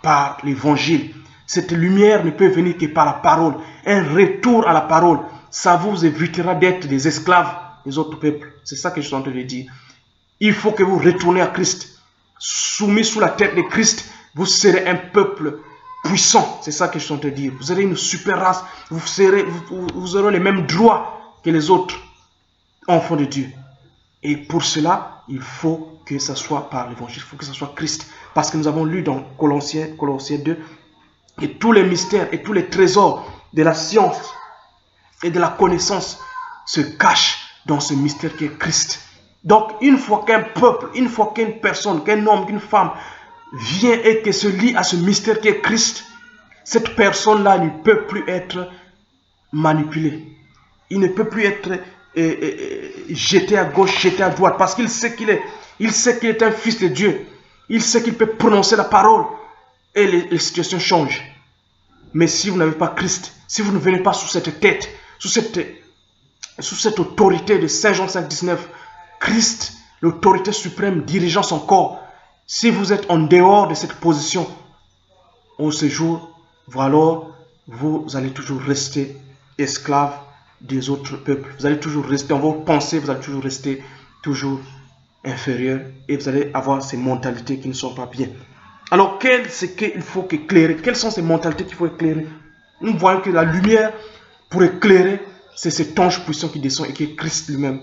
par l'évangile. Cette lumière ne peut venir que par la parole. Un retour à la parole, ça vous évitera d'être des esclaves des autres peuples. C'est ça que je suis en train de dire. Il faut que vous retournez à Christ. Soumis sous la tête de Christ, vous serez un peuple puissant. C'est ça que je suis en train de dire. Vous serez une super race. Vous aurez les mêmes droits que les autres enfants de Dieu. Et pour cela, il faut que ce soit par l'évangile. Il faut que ce soit Christ. Parce que nous avons lu dans Colossiens 2 que tous les mystères et tous les trésors de la science et de la connaissance se cachent dans ce mystère qui est Christ. Donc, une fois qu'un peuple, une fois qu'une personne, qu'un homme, qu'une femme vient et que se lie à ce mystère qui est Christ, cette personne-là ne peut plus être manipulée. Il ne peut plus être jeté à gauche, jeté à droite, parce qu'il sait qu'il est un fils de Dieu. Il sait qu'il peut prononcer la parole et les situations changent. Mais si vous n'avez pas Christ, si vous ne venez pas sous cette tête, sous cette autorité de Saint Jean 5,19, Christ, l'autorité suprême dirigeant son corps, si vous êtes en dehors de cette position, au séjour, alors vous allez toujours rester esclave des autres peuples. Vous allez toujours rester, dans vos pensées, vous allez toujours rester toujours inférieur et vous allez avoir ces mentalités qui ne sont pas bien. Alors, c'est qu'il faut éclairer? Quelles sont ces mentalités qu'il faut éclairer? Nous voyons que la lumière, pour éclairer, c'est cet ange puissant qui descend et qui est Christ lui-même.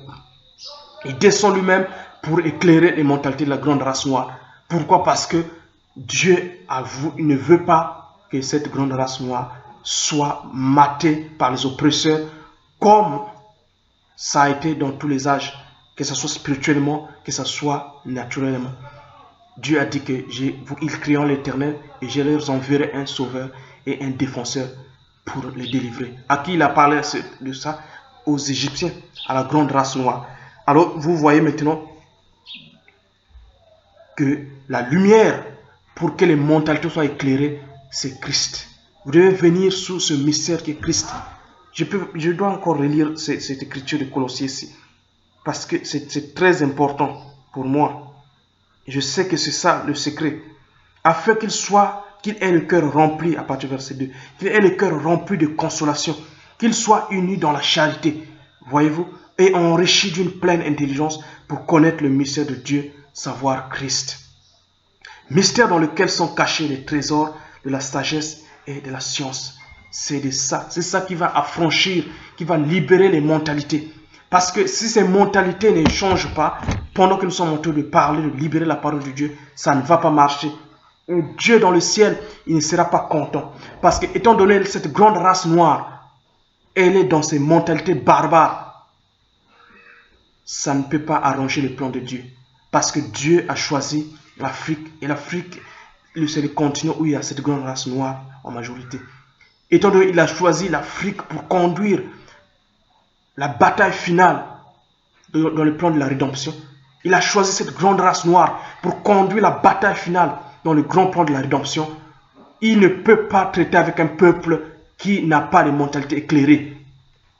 Il descend lui-même pour éclairer les mentalités de la grande race noire. Pourquoi? Parce que Dieu il ne veut pas que cette grande race noire soit matée par les oppresseurs comme ça a été dans tous les âges, que ce soit spirituellement, que ce soit naturellement. Dieu a dit que ils crieront l'Éternel et je leur enverrai un sauveur et un défenseur pour les délivrer. À qui il a parlé de ça? Aux Égyptiens, à la grande race noire. Alors vous voyez maintenant que la lumière, pour que les mentalités soient éclairées, c'est Christ. Vous devez venir sous ce mystère qui est Christ. Je dois encore relire cette écriture de Colossiens ici, parce que c'est très important pour moi. Je sais que c'est ça le secret. Afin qu'il ait le cœur rempli, à partir du verset 2, qu'il ait le cœur rempli de consolation, qu'il soit uni dans la charité, voyez-vous, et enrichi d'une pleine intelligence pour connaître le mystère de Dieu, savoir Christ. Mystère dans lequel sont cachés les trésors de la sagesse et de la science. C'est ça qui va affranchir, qui va libérer les mentalités. Parce que si ces mentalités ne changent pas, pendant que nous sommes en train de parler, de libérer la parole de Dieu, ça ne va pas marcher. Et Dieu dans le ciel, il ne sera pas content. Parce que, étant donné cette grande race noire, elle est dans ses mentalités barbares. Ça ne peut pas arranger le plan de Dieu. Parce que Dieu a choisi l'Afrique. Et l'Afrique, c'est le continent où il y a cette grande race noire en majorité. Étant donné qu'il a choisi l'Afrique pour conduire la bataille finale dans le plan de la rédemption, il a choisi cette grande race noire pour conduire la bataille finale dans le grand plan de la rédemption. Il ne peut pas traiter avec un peuple qui n'a pas les mentalités éclairées.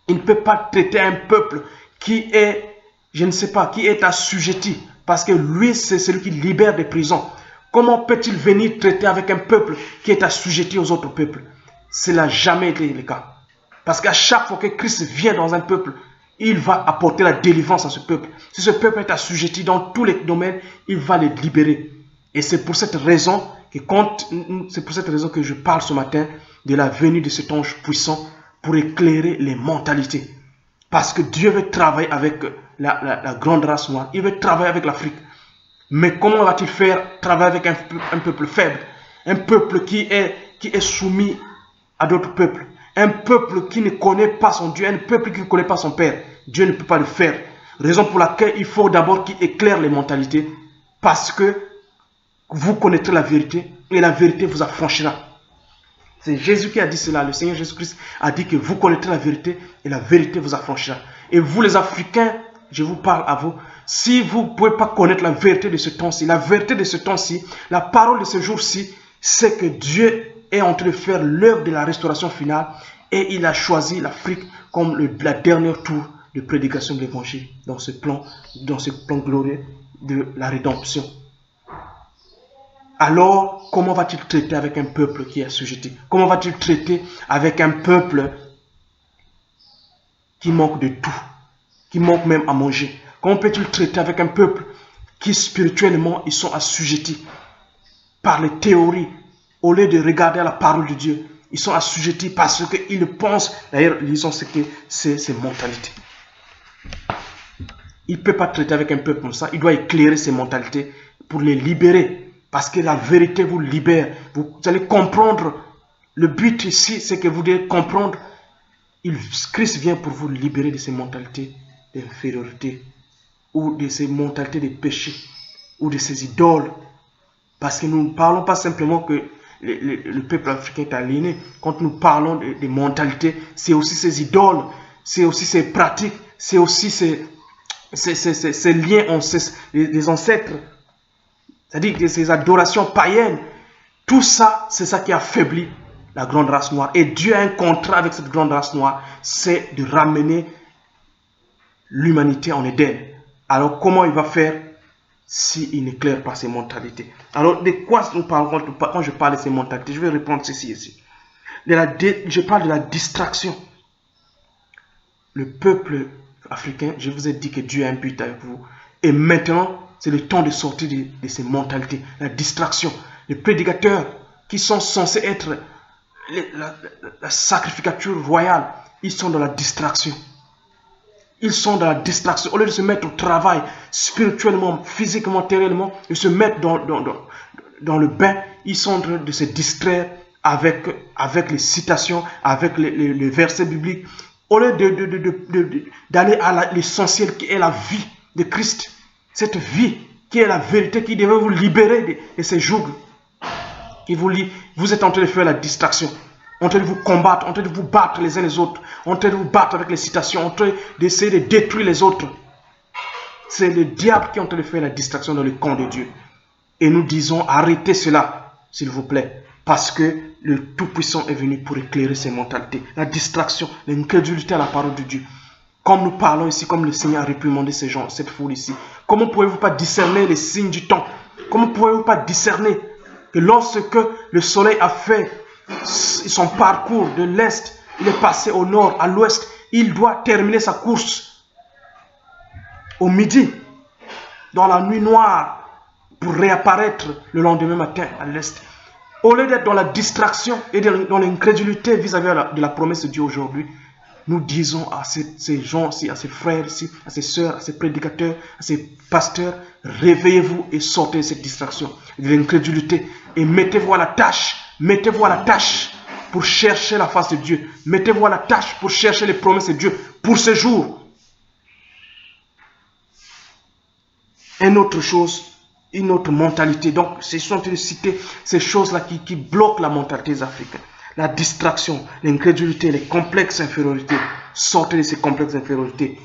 Il ne peut pas traiter un peuple qui est, je ne sais pas, qui est assujetti. Parce que lui, c'est celui qui libère des prisons. Comment peut-il venir traiter avec un peuple qui est assujetti aux autres peuples? Cela n'a jamais été le cas. Parce qu'à chaque fois que Christ vient dans un peuple, il va apporter la délivrance à ce peuple. Si ce peuple est assujetti dans tous les domaines, il va les libérer. Et c'est pour cette raison que je parle ce matin de la venue de cet ange puissant pour éclairer les mentalités. Parce que Dieu veut travailler avec la grande race noire. Il veut travailler avec l'Afrique. Mais comment va-t-il faire travailler avec un peuple faible? Un peuple qui est soumis à d'autres peuples. Un peuple qui ne connaît pas son Dieu. Un peuple qui ne connaît pas son Père. Dieu ne peut pas le faire. Raison pour laquelle il faut d'abord qu'il éclaire les mentalités. Parce que vous connaîtrez la vérité. Et la vérité vous affranchira. C'est Jésus qui a dit cela. Le Seigneur Jésus-Christ a dit que vous connaîtrez la vérité. Et la vérité vous affranchira. Et vous les Africains, je vous parle à vous. Si vous ne pouvez pas connaître la vérité de ce temps-ci. La vérité de ce temps-ci. La parole de ce jour-ci. C'est que Dieu est en train de faire l'œuvre de la restauration finale et il a choisi l'Afrique comme la dernière tour de prédication de l'évangile dans ce plan glorieux de la rédemption. Alors, comment va-t-il traiter avec un peuple qui est assujetti? Comment va-t-il traiter avec un peuple qui manque de tout, qui manque même à manger? Comment peut-il traiter avec un peuple qui spirituellement ils sont assujettis par les théories? Au lieu de regarder à la parole de Dieu, ils sont assujettis parce qu'ils pensent, d'ailleurs, lisons ce que c'est ces mentalités. Il ne peut pas traiter avec un peuple comme ça, il doit éclairer ses mentalités pour les libérer. Parce que la vérité vous libère. Vous allez comprendre, le but ici, c'est que vous devez comprendre, Christ vient pour vous libérer de ces mentalités d'infériorité, ou de ces mentalités de péché, ou de ces idoles. Parce que nous ne parlons pas simplement que le peuple africain est aliéné. Quand nous parlons des mentalités, c'est aussi ces idoles, c'est aussi ces pratiques, c'est aussi ces liens, les ancêtres, c'est-à-dire que ces adorations païennes. Tout ça, c'est ça qui affaiblit la grande race noire. Et Dieu a un contrat avec cette grande race noire, c'est de ramener l'humanité en Éden. Alors comment il va faire s'il n'éclaire pas ses mentalités? Alors de quoi nous parlons quand je parle de ces mentalités? Je vais répondre ceci ici. Je parle de la distraction. Le peuple africain, je vous ai dit que Dieu a un but avec vous. Et maintenant, c'est le temps de sortir de ces mentalités. La distraction. Les prédicateurs qui sont censés être la sacrificature royale, ils sont dans la distraction. Ils sont dans la distraction. Au lieu de se mettre au travail, spirituellement, physiquement, matériellement, de se mettre dans le bain, ils sont en train de se distraire avec les citations, avec les versets bibliques. Au lieu d'aller à l'essentiel qui est la vie de Christ, cette vie qui est la vérité, qui devait vous libérer de ces jougs, vous êtes en train de faire la distraction, en train de vous combattre, en train de vous battre les uns les autres, en train de vous battre avec les citations, en train d'essayer de détruire les autres. C'est le diable qui est en train de faire la distraction dans le camp de Dieu. Et nous disons, arrêtez cela, s'il vous plaît, parce que le Tout-Puissant est venu pour éclairer ces mentalités. La distraction, l'incrédulité à la parole de Dieu. Comme nous parlons ici, comme le Seigneur a réprimandé ces gens, cette foule ici. Comment pouvez-vous pas discerner les signes du temps? Comment pouvez-vous pas discerner que lorsque le soleil a fait son parcours de l'Est, il est passé au nord, à l'Ouest, il doit terminer sa course au midi, dans la nuit noire, pour réapparaître le lendemain matin à l'Est. Au lieu d'être dans la distraction et dans l'incrédulité vis-à-vis de la promesse de Dieu aujourd'hui, nous disons à ces gens-ci, à ces frères-ci, à ces sœurs, à ces prédicateurs, à ces pasteurs, réveillez-vous et sortez de cette distraction, de l'incrédulité, et mettez-vous à la tâche pour chercher la face de Dieu. Mettez-vous à la tâche pour chercher les promesses de Dieu pour ce jour. Une autre chose, une autre mentalité. Donc, ce sont de citer ces choses-là qui bloquent la mentalité des Africains. La distraction, l'incrédulité, les complexes infériorités. Sortez de ces complexes infériorités.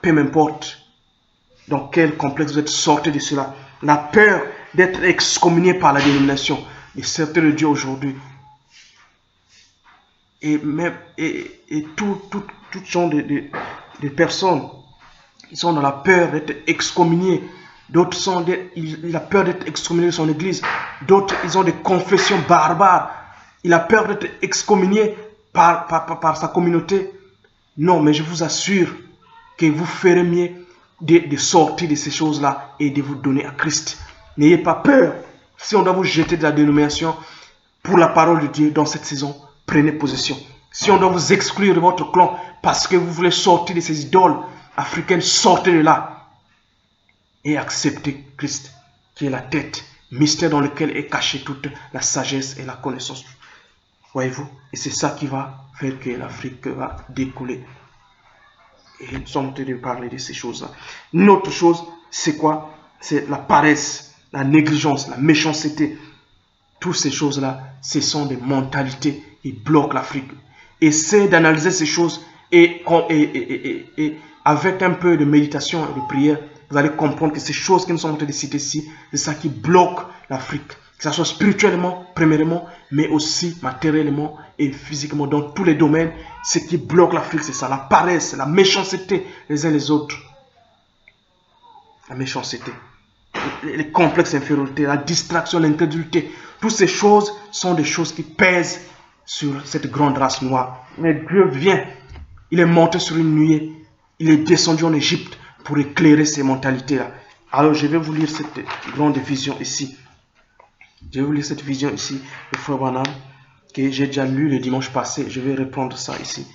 Peu m'importe dans quel complexe vous êtes, sortez de cela. La peur d'être excommunié par la dénomination. Et sortez de Dieu aujourd'hui. Et tout genre de personnes, ils sont dans la peur d'être excommuniés. D'autres il a peur d'être excommunié de son église. D'autres, ils ont des confessions barbares. Il a peur d'être excommunié par sa communauté. Non, mais je vous assure que vous ferez mieux de sortir de ces choses-là et de vous donner à Christ. N'ayez pas peur. Si on doit vous jeter de la dénomination pour la parole de Dieu dans cette saison, prenez possession. Si on doit vous exclure de votre clan parce que vous voulez sortir de ces idoles africaines, sortez de là et acceptez Christ qui est la tête, mystère dans lequel est cachée toute la sagesse et la connaissance. Voyez-vous? Et c'est ça qui va faire que l'Afrique va décoller. Et nous sommes en train de parler de ces choses-là. Une autre chose, c'est quoi? C'est la paresse, la négligence, la méchanceté. Toutes ces choses-là, ce sont des mentalités qui bloquent l'Afrique. Essayez d'analyser ces choses et avec un peu de méditation et de prière, vous allez comprendre que ces choses que nous sommes en train de citer ici, c'est ça qui bloque l'Afrique. Que ce soit spirituellement, premièrement, mais aussi matériellement et physiquement, dans tous les domaines. Ce qui bloque l'Afrique, c'est ça, la paresse, la méchanceté les uns les autres. La méchanceté, les complexes d'infériorité, la distraction, l'incrédulité. Toutes ces choses sont des choses qui pèsent sur cette grande race noire. Mais Dieu vient, il est monté sur une nuée, il est descendu en Égypte pour éclairer ces mentalités-là. Alors je vais vous lire cette grande vision ici. Je vais vous lire cette vision ici de Frère Branham que j'ai déjà lu le dimanche passé. Je vais reprendre ça ici.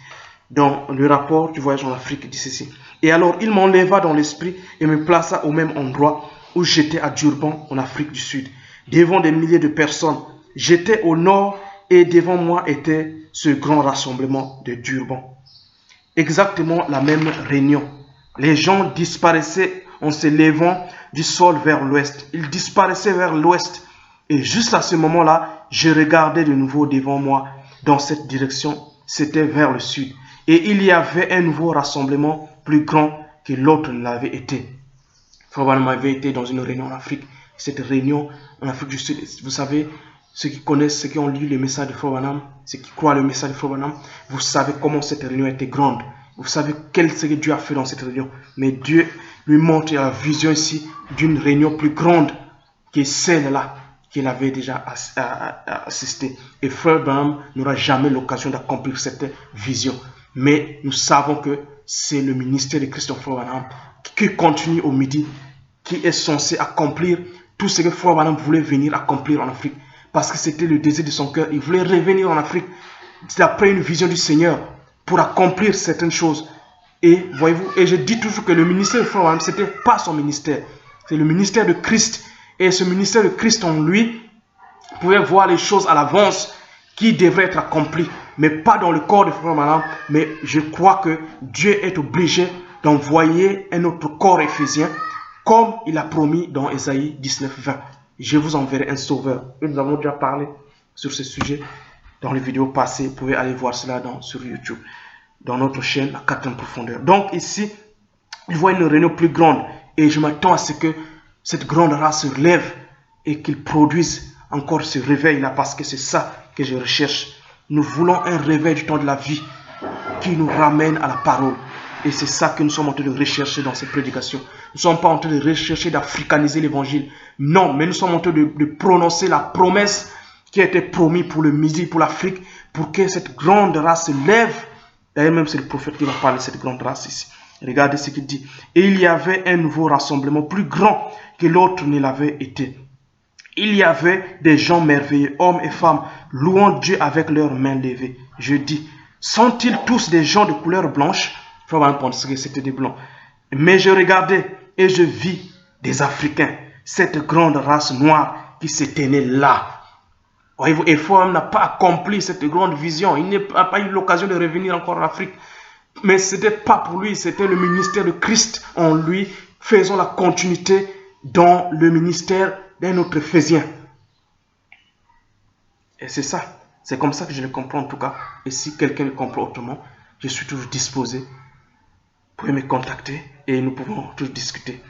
Dans le rapport du voyage en Afrique, il dit ceci. Et alors il m'enleva dans l'esprit et me plaça au même endroit où j'étais à Durban en Afrique du Sud, devant des milliers de personnes. J'étais au nord et devant moi était ce grand rassemblement de Durban. Exactement la même réunion. Les gens disparaissaient en se levant du sol vers l'ouest. Ils disparaissaient vers l'ouest. Et juste à ce moment-là, je regardais de nouveau devant moi dans cette direction. C'était vers le sud. Et il y avait un nouveau rassemblement plus grand que l'autre l'avait été. Frère Branham avait été dans une réunion en Afrique. Cette réunion en Afrique du Sud, vous savez, ceux qui connaissent, ceux qui ont lu le message de Frère Branham, ceux qui croient le message de Frère Branham, vous savez comment cette réunion était grande. Vous savez ce que Dieu a fait dans cette réunion. Mais Dieu lui montre la vision ici d'une réunion plus grande que celle-là qu'il avait déjà assisté. Et Frère Branham n'aura jamais l'occasion d'accomplir cette vision. Mais nous savons que c'est le ministère de Christ Frère Branham qui continue au midi, qui est censé accomplir tout ce que Frère Branham voulait venir accomplir en Afrique. Parce que c'était le désir de son cœur. Il voulait revenir en Afrique d'après une vision du Seigneur pour accomplir certaines choses. Et voyez-vous, et je dis toujours que le ministère de Frère Branham, ce n'était pas son ministère. C'est le ministère de Christ. Et ce ministère de Christ en lui pouvait voir les choses à l'avance qui devraient être accomplies. Mais pas dans le corps de Frère Branham. Mais je crois que Dieu est obligé d'envoyer un autre corps éphésien comme il a promis dans Ésaïe 19, 20. Je vous enverrai un sauveur. Et nous avons déjà parlé sur ce sujet dans les vidéos passées. Vous pouvez aller voir cela sur YouTube, dans notre chaîne, la 4e profondeur. Donc ici, il voit une réunion plus grande. Et je m'attends à ce que cette grande race se lève et qu'il produise encore ce réveil-là, parce que c'est ça que je recherche. Nous voulons un réveil du temps de la vie qui nous ramène à la parole. Et c'est ça que nous sommes en train de rechercher dans cette prédication. Nous ne sommes pas en train de rechercher d'africaniser l'évangile. Non, mais nous sommes en train de prononcer la promesse qui a été promise pour le Midi, pour l'Afrique, pour que cette grande race se lève. D'ailleurs, même c'est le prophète qui va parler de cette grande race ici. Regardez ce qu'il dit. Et il y avait un nouveau rassemblement plus grand que l'autre ne l'avait été. Il y avait des gens merveilleux, hommes et femmes, louant Dieu avec leurs mains levées. Je dis, sont-ils tous des gens de couleur blanche? Il faut penser que c'était des blancs. Mais je regardais et je vis des Africains, cette grande race noire qui s'était née là. Voyez-vous, Ephraim n'a pas accompli cette grande vision. Il n'a pas eu l'occasion de revenir encore en Afrique. Mais ce n'était pas pour lui, c'était le ministère de Christ en lui, faisant la continuité dans le ministère d'un autre Éphésien. Et c'est ça. C'est comme ça que je le comprends en tout cas. Et si quelqu'un le comprend autrement, je suis toujours disposé. Vous pouvez me contacter et nous pouvons toujours discuter.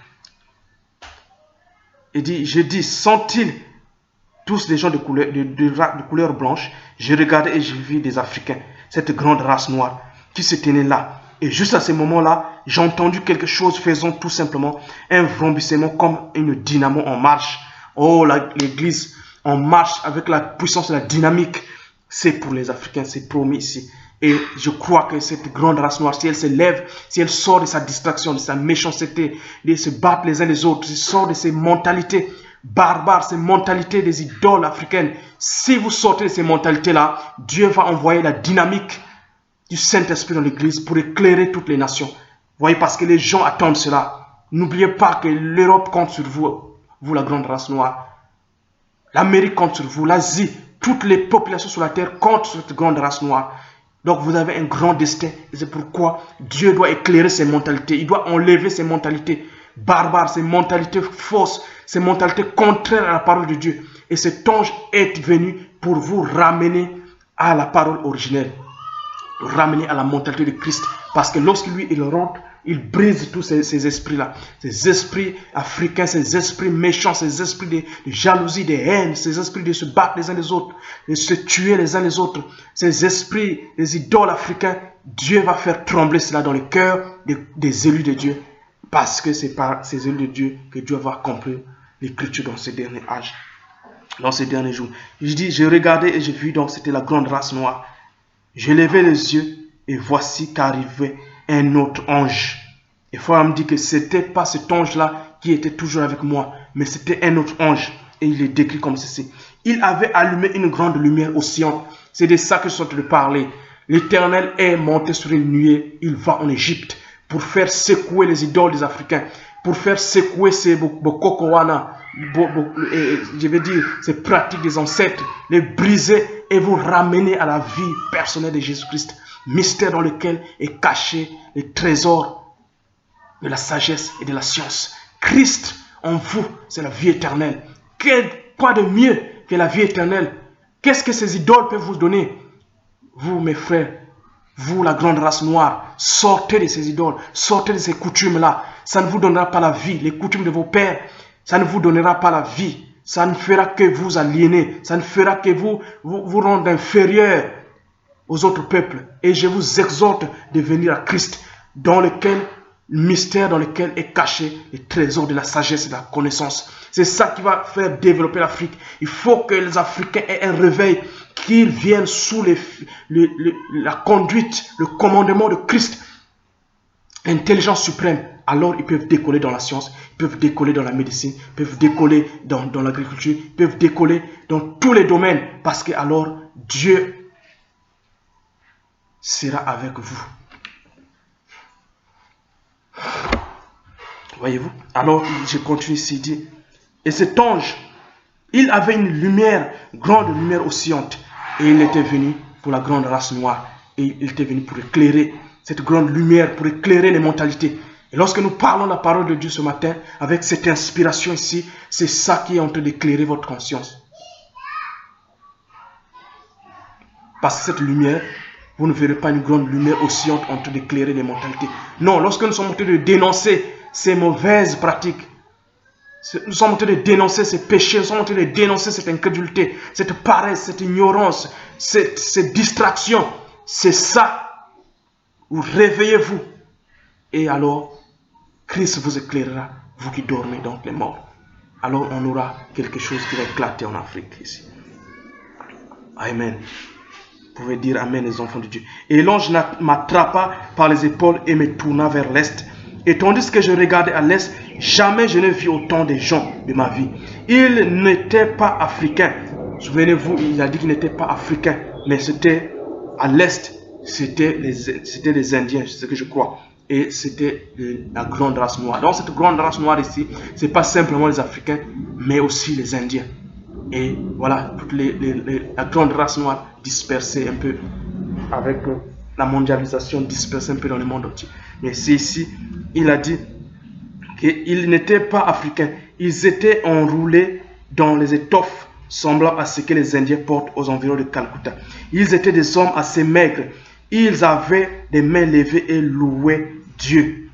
Il dit, je dis, sont-ils tous des gens de couleur blanche? Je regardais et je vis des Africains, cette grande race noire qui se tenait là. Et juste à ce moment-là, j'ai entendu quelque chose faisant tout simplement un vrombissement comme une dynamo en marche. Oh, l'église en marche avec la puissance de la dynamique. C'est pour les Africains, c'est promis ici. Et je crois que cette grande race noire, si elle se lève, si elle sort de sa distraction, de sa méchanceté, de se battre les uns les autres, si elle sort de ses mentalités barbares, ces mentalités des idoles africaines, si vous sortez de ces mentalités-là, Dieu va envoyer la dynamique du Saint-Esprit dans l'église pour éclairer toutes les nations. Vous voyez, parce que les gens attendent cela. N'oubliez pas que l'Europe compte sur vous, vous la grande race noire. L'Amérique compte sur vous, l'Asie, toutes les populations sur la terre comptent sur cette grande race noire. Donc vous avez un grand destin. Et c'est pourquoi Dieu doit éclairer ces mentalités. Il doit enlever ces mentalités barbares, ces mentalités fausses, ces mentalités contraires à la parole de Dieu. Et cet ange est venu pour vous ramener à la parole originelle. Ramener à la mentalité de Christ. Parce que lorsque lui, il rentre, il brise tous ces esprits-là. Ces esprits africains, ces esprits méchants, ces esprits de jalousie, de haine, ces esprits de se battre les uns les autres, de se tuer les uns les autres. Ces esprits, des idoles africains, Dieu va faire trembler cela dans le cœur des élus de Dieu. Parce que c'est par ces élus de Dieu que Dieu va accomplir l'écriture dans ces derniers âges, dans ces derniers jours. Je dis, je regardais et j'ai vu, donc c'était la grande race noire. Je levai les yeux et voici qu'arrivait un autre ange. Et Frère me dit que ce n'était pas cet ange-là qui était toujours avec moi, mais c'était un autre ange. Et il est décrit comme ceci. Il avait allumé une grande lumière océan. C'est de ça que je suis en train de parler. L'Éternel est monté sur une nuée. Il va en Égypte pour faire secouer les idoles des Africains, pour faire secouer ces bokokowana, je vais dire, ces pratiques des ancêtres, les briser et vous ramener à la vie personnelle de Jésus-Christ, mystère dans lequel est caché les trésors de la sagesse et de la science. Christ en vous, c'est la vie éternelle. Quoi de mieux que la vie éternelle? Qu'est-ce que ces idoles peuvent vous donner? Vous, mes frères, vous, la grande race noire, sortez de ces idoles, sortez de ces coutumes-là. Ça ne vous donnera pas la vie. Les coutumes de vos pères, ça ne vous donnera pas la vie. ça ne fera que vous aliéner, ça ne fera que vous rendre inférieurs aux autres peuples. Et je vous exhorte de venir à Christ, dans lequel le mystère dans lequel est caché le trésor de la sagesse et de la connaissance. C'est ça qui va faire développer l'Afrique. Il faut que les Africains aient un réveil, qu'ils viennent sous la conduite, le commandement de Christ, intelligence suprême. Alors ils peuvent décoller dans la science, ils peuvent décoller dans la médecine, ils peuvent décoller dans l'agriculture, ils peuvent décoller dans tous les domaines. Parce que alors Dieu sera avec vous. Voyez-vous? Alors, je continue ici, il dit, et cet ange, il avait une lumière, grande lumière oscillante, et il était venu pour la grande race noire, et il était venu pour éclairer cette grande lumière, pour éclairer les mentalités. Et lorsque nous parlons la parole de Dieu ce matin, avec cette inspiration ici, c'est ça qui est en train d'éclairer votre conscience. Parce que cette lumière, vous ne verrez pas une grande lumière oscillante en train d'éclairer les mentalités. Non, lorsque nous sommes en train de dénoncer ces mauvaises pratiques, nous sommes en train de dénoncer ces péchés, nous sommes en train de dénoncer cette incrédulité, cette paresse, cette ignorance, cette distraction. C'est ça. Vous réveillez-vous. Et alors, Christ vous éclairera, vous qui dormez dans les morts. Alors on aura quelque chose qui va éclater en Afrique ici. Amen. Vous pouvez dire Amen les enfants de Dieu. Et l'ange m'attrapa par les épaules et me tourna vers l'est. Et tandis que je regardais à l'est, jamais je ne vis autant de gens de ma vie. Il n'était pas africain. Souvenez-vous, il a dit qu'il n'était pas africain. Mais c'était à l'est, c'était les Indiens, c'est ce que je crois. Et c'était la grande race noire. Donc cette grande race noire ici, ce n'est pas simplement les Africains, mais aussi les Indiens. Et voilà, toute la grande race noire dispersée un peu avec la mondialisation, dispersée un peu dans le monde entier. Mais c'est ici, il a dit qu'ils n'étaient pas africains. Ils étaient enroulés dans les étoffes semblables à ce que les Indiens portent aux environs de Calcutta. Ils étaient des hommes assez maigres. Ils avaient des mains levées et louaient Dieu.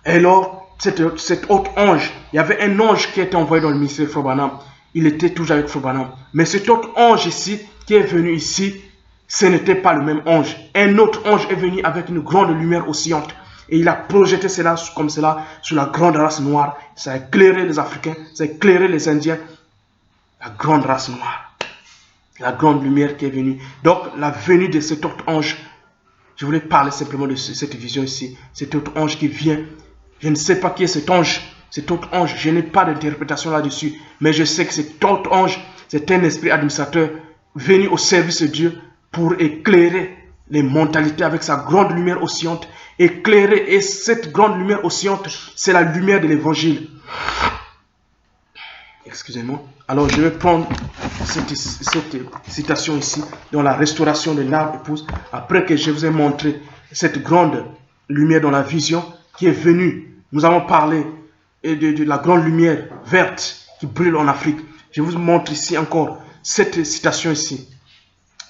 Et alors, cet autre ange, il y avait un ange qui était envoyé dans le ministère de Frère Branham. Il était toujours avec Frère Branham. Mais cet autre ange ici, qui est venu ici, ce n'était pas le même ange. Un autre ange est venu avec une grande lumière oscillante. Et il a projeté cela comme cela sur la grande race noire. Ça a éclairé les Africains, ça a éclairé les Indiens. La grande race noire. La grande lumière qui est venue. Donc, la venue de cet autre ange, je voulais parler simplement de cette vision ici. Cet autre ange qui vient. Je ne sais pas qui est cet ange. Cet autre ange, je n'ai pas d'interprétation là-dessus. Mais je sais que cet autre ange, c'est un esprit administrateur venu au service de Dieu pour éclairer les mentalités avec sa grande lumière oscillante. Éclairer, et cette grande lumière oscillante, c'est la lumière de l'évangile. Excusez-moi. Alors je vais prendre cette citation ici dans la restauration de l'arbre épouse. Après que je vous ai montré cette grande lumière dans la vision qui est venue. Nous avons parlé de la grande lumière verte qui brûle en Afrique. Je vous montre ici encore cette citation ici.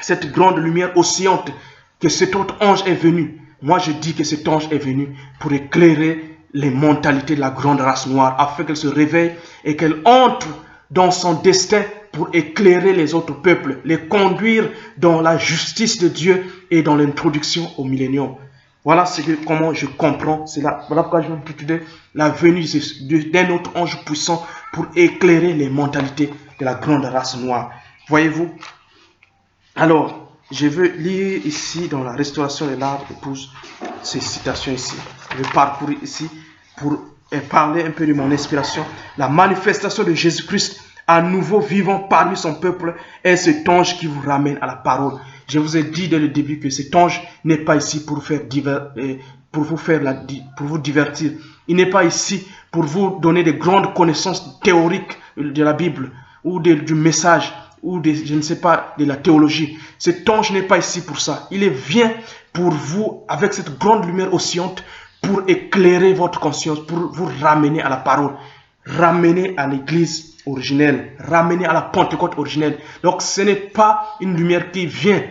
Cette grande lumière oscillante que cet autre ange est venu. Moi je dis que cet ange est venu pour éclairer les mentalités de la grande race noire afin qu'elle se réveille et qu'elle entre dans son destin pour éclairer les autres peuples, les conduire dans la justice de Dieu et dans l'introduction au millénium. Voilà comment je comprends cela. Voilà pourquoi je vais étudier la venue d'un autre ange puissant pour éclairer les mentalités de la grande race noire. Voyez-vous? Alors, je veux lire ici dans la restauration de l'arbre épouse ces citations ici. Je vais parcourir ici pour parler un peu de mon inspiration. La manifestation de Jésus-Christ à nouveau vivant parmi son peuple est cet ange qui vous ramène à la parole. Je vous ai dit dès le début que cet ange n'est pas ici pour vous divertir. Il n'est pas ici pour vous donner de grandes connaissances théoriques de la Bible ou du message ou je ne sais pas, de la théologie. Cet ange n'est pas ici pour ça. Il vient pour vous avec cette grande lumière oscillante pour éclairer votre conscience, pour vous ramener à la parole, ramener à l'église originelle, ramener à la Pentecôte originelle. Donc ce n'est pas une lumière qui vient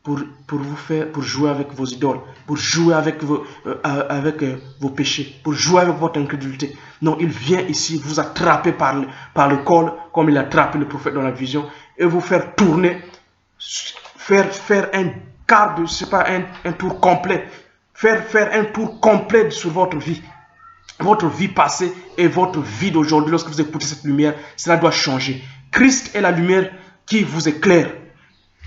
pour jouer avec vos idoles, pour jouer avec vos péchés, pour jouer avec votre incrédulité. Non, il vient ici vous attraper par le col, comme il a attrapé le prophète dans la vision, et vous faire tourner, faire un quart de, c'est pas un tour complet, faire un tour complet sur votre vie passée et votre vie d'aujourd'hui. Lorsque vous écoutez cette lumière, cela doit changer. Christ est la lumière qui vous éclaire.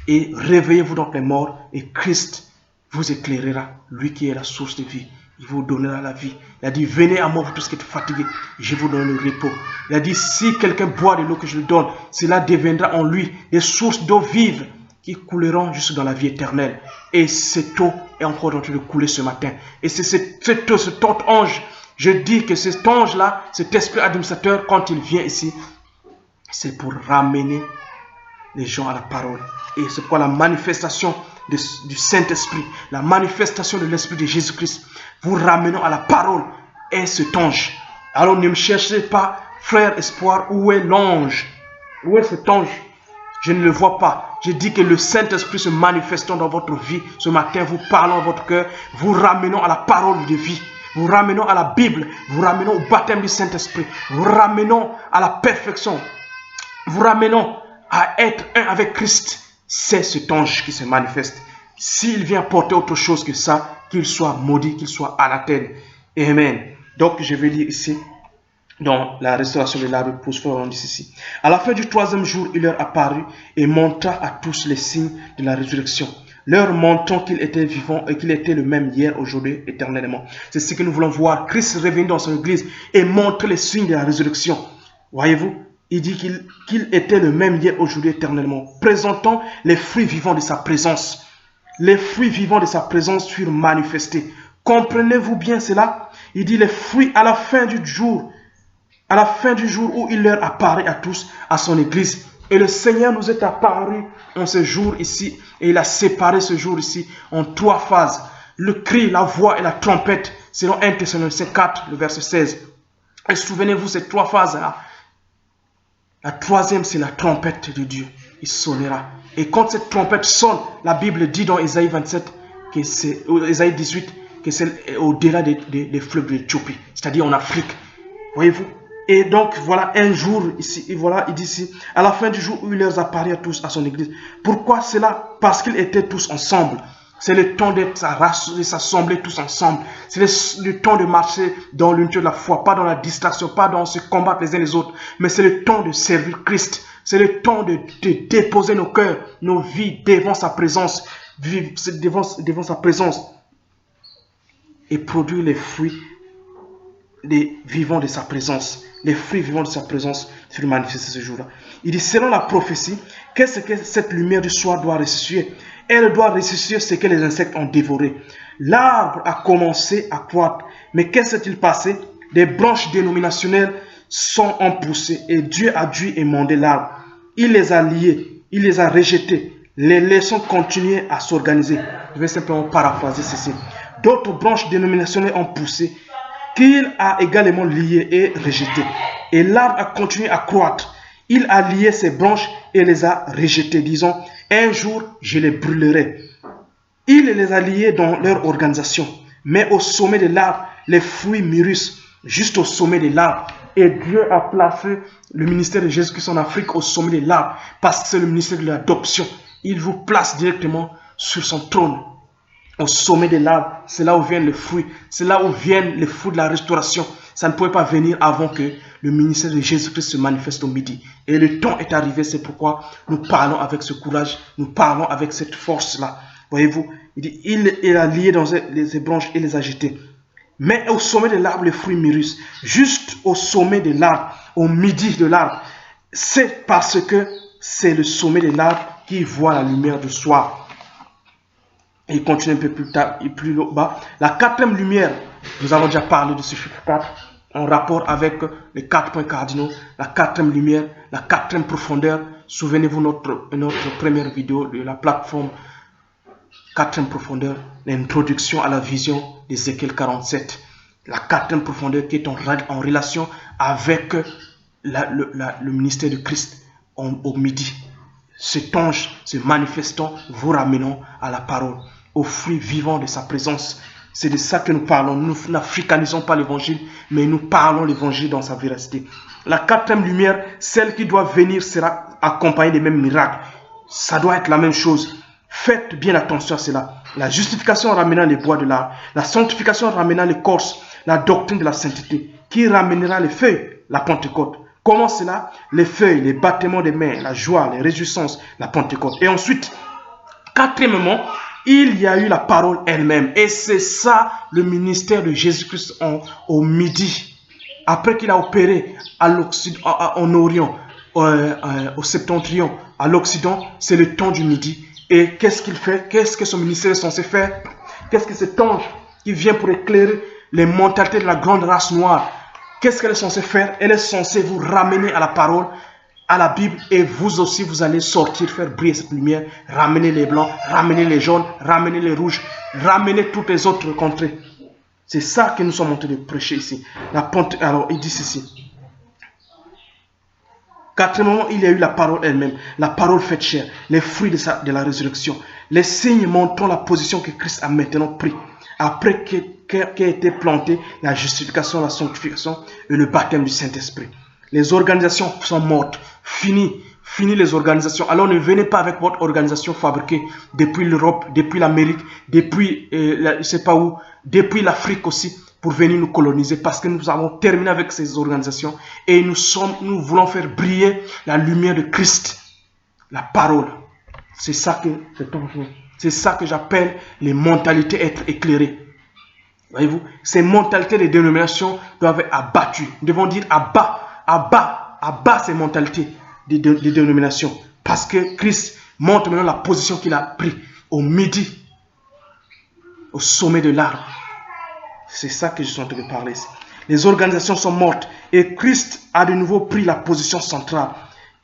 Et réveillez-vous donc les morts et Christ vous éclairera, lui qui est la source de vie. Il vous donnera la vie. Il a dit, venez à moi, vous tous qui êtes fatigués, je vous donne le repos. Il a dit, si quelqu'un boit de l'eau que je lui donne, cela deviendra en lui des sources d'eau vive qui couleront jusque dans la vie éternelle. Et cette eau est encore en train de couler ce matin. Et c'est cet ange, je dis que cet ange-là, cet esprit administrateur, quand il vient ici, c'est pour ramener les gens à la parole. Et c'est pourquoi la manifestation du Saint-Esprit, la manifestation de l'Esprit de Jésus-Christ, vous ramenons à la parole est cet ange. Alors ne me cherchez pas, frère espoir, où est l'ange? Où est cet ange? Je ne le vois pas. Je dis que le Saint-Esprit se manifestant dans votre vie, ce matin, vous parlons à votre cœur, vous ramenons à la parole de vie. Vous ramenons à la Bible, vous ramenons au baptême du Saint-Esprit, vous ramenons à la perfection, vous ramenons à être un avec Christ. C'est cet ange qui se manifeste. S'il vient porter autre chose que ça, qu'il soit maudit, qu'il soit anathème. Amen. Donc, je vais lire ici, dans la restauration de l'arbre pour se faire, on dit ceci. À la fin du 3e jour, il leur apparut et montra à tous les signes de la résurrection, leur montrant qu'il était vivant et qu'il était le même hier, aujourd'hui, éternellement. C'est ce que nous voulons voir. Christ revient dans son église et montre les signes de la résurrection. Voyez-vous? Il dit qu'il était le même hier, aujourd'hui, éternellement, présentant les fruits vivants de sa présence. Les fruits vivants de sa présence furent manifestés. Comprenez-vous bien cela? Il dit les fruits à la fin du jour où il leur apparaît à tous, à son église. Et le Seigneur nous est apparu en ce jour ici, et il a séparé ce jour ici en 3 phases. Le cri, la voix et la trompette, selon 1 Thessaloniciens 4, le verset 16. Et souvenez-vous, ces 3 phases-là, la 3e, c'est la trompette de Dieu. Il sonnera. Et quand cette trompette sonne, la Bible dit dans Ésaïe 27, Ésaïe 18, que c'est au-delà des fleuves de l'Éthiopie, c'est-à-dire en Afrique. Voyez-vous? Et donc, voilà un jour ici, et voilà, il dit ici, à la fin du jour où il leur apparaît à tous à son église. Pourquoi cela? Parce qu'ils étaient tous ensemble. C'est le temps de s'assembler tous ensemble. C'est le temps de marcher dans l'unité de la foi, pas dans la distraction, pas dans se combattre les uns les autres, mais c'est le temps de servir Christ. C'est le temps de déposer nos cœurs, nos vies devant sa présence, devant sa présence et produire les fruits vivants de sa présence. Les fruits vivants de sa présence furent manifestés ce jour-là. Il dit, selon la prophétie, qu'est-ce que cette lumière du soir doit ressusciter? Elle doit ressusciter ce que les insectes ont dévoré. L'arbre a commencé à croître. Mais qu'est-ce qui s'est-il passé? Des branches dénominationnelles sont en poussée et Dieu a dû émonder l'arbre. Il les a liés, il les a rejetés. Les laissons continuer à s'organiser. Je vais simplement paraphraser ceci. D'autres branches dénominationnelles ont poussé qu'il a également liées et rejetées. Et l'arbre a continué à croître. Il a lié ses branches et les a rejetées, disons, un jour je les brûlerai. Il les a liées dans leur organisation. Mais au sommet de l'arbre, les fruits mûrissent, juste au sommet de l'arbre. Et Dieu a placé le ministère de Jésus-Christ en Afrique au sommet de l'arbre, parce que c'est le ministère de l'adoption. Il vous place directement sur son trône. Au sommet de l'arbre, c'est là où viennent les fruits, c'est là où viennent les fruits de la restauration. Ça ne pouvait pas venir avant que le ministère de Jésus-Christ se manifeste au midi. Et le temps est arrivé, c'est pourquoi nous parlons avec ce courage, nous parlons avec cette force-là. Voyez-vous, il dit, il a lié dans ses branches et les a jetées. Mais au sommet de l'arbre, les fruits mûrissent. Juste au sommet de l'arbre, au midi de l'arbre. C'est parce que c'est le sommet de l'arbre qui voit la lumière du soir. Et il continue un peu plus tard et plus bas. La 4e lumière, nous avons déjà parlé de ce chiffre 4 en rapport avec les 4 points cardinaux. La 4e lumière, la 4e profondeur. Souvenez-vous notre première vidéo de la plateforme 4e profondeur, l'introduction à la vision d'Ézéchiel 47. La 4e profondeur qui est en relation avec le ministère de Christ au midi. cet ange se manifestant, vous ramenant à la parole, au fruit vivant de sa présence. C'est de ça que nous parlons. Nous n'africanisons pas l'évangile, mais nous parlons l'évangile dans sa véracité. La quatrième lumière, celle qui doit venir, sera accompagnée des mêmes miracles. Ça doit être la même chose. Faites bien attention à cela. La justification ramenant les bois de l'art, la sanctification ramenant l'écorce, la doctrine de la sainteté, qui ramènera les feuilles, la Pentecôte. Comment cela? Les feuilles, les battements des mains, la joie, les réjouissances, la Pentecôte. Et ensuite, quatrièmement, il y a eu la parole elle-même. Et c'est ça le ministère de Jésus-Christ au midi. Après qu'il a opéré en Orient, au septentrion, à l'Occident, c'est le temps du midi. Et qu'est-ce qu'il fait? Qu'est-ce que son ministère est censé faire? Qu'est-ce que cet ange qui vient pour éclairer les mentalités de la grande race noire, qu'est-ce qu'elle est censée faire? Elle est censée vous ramener à la parole, à la Bible, et vous aussi, vous allez sortir, faire briller cette lumière, ramener les blancs, ramener les jaunes, ramener les rouges, ramener toutes les autres contrées. C'est ça que nous sommes en train de prêcher ici. Alors, il dit ceci. Quatrièmement, il y a eu la parole elle-même, la parole faite chair, les fruits de la résurrection, les signes montrant la position que Christ a maintenant pris, après qu'a été planté la justification, la sanctification et le baptême du Saint-Esprit. Les organisations sont mortes, fini les organisations. Alors ne venez pas avec votre organisation fabriquée depuis l'Europe, depuis l'Amérique, depuis je ne sais pas où, depuis l'Afrique aussi, pour venir nous coloniser, parce que nous avons terminé avec ces organisations et nous voulons faire briller la lumière de Christ, la parole. C'est ça que j'appelle les mentalités être éclairées. Voyez-vous, ces mentalités de dénomination doivent être abattues. Nous devons dire abat ces mentalités de dénomination. Parce que Christ montre maintenant la position qu'il a prise au midi, au sommet de l'arbre. C'est ça que je suis en train de parler ici. Les organisations sont mortes et Christ a de nouveau pris la position centrale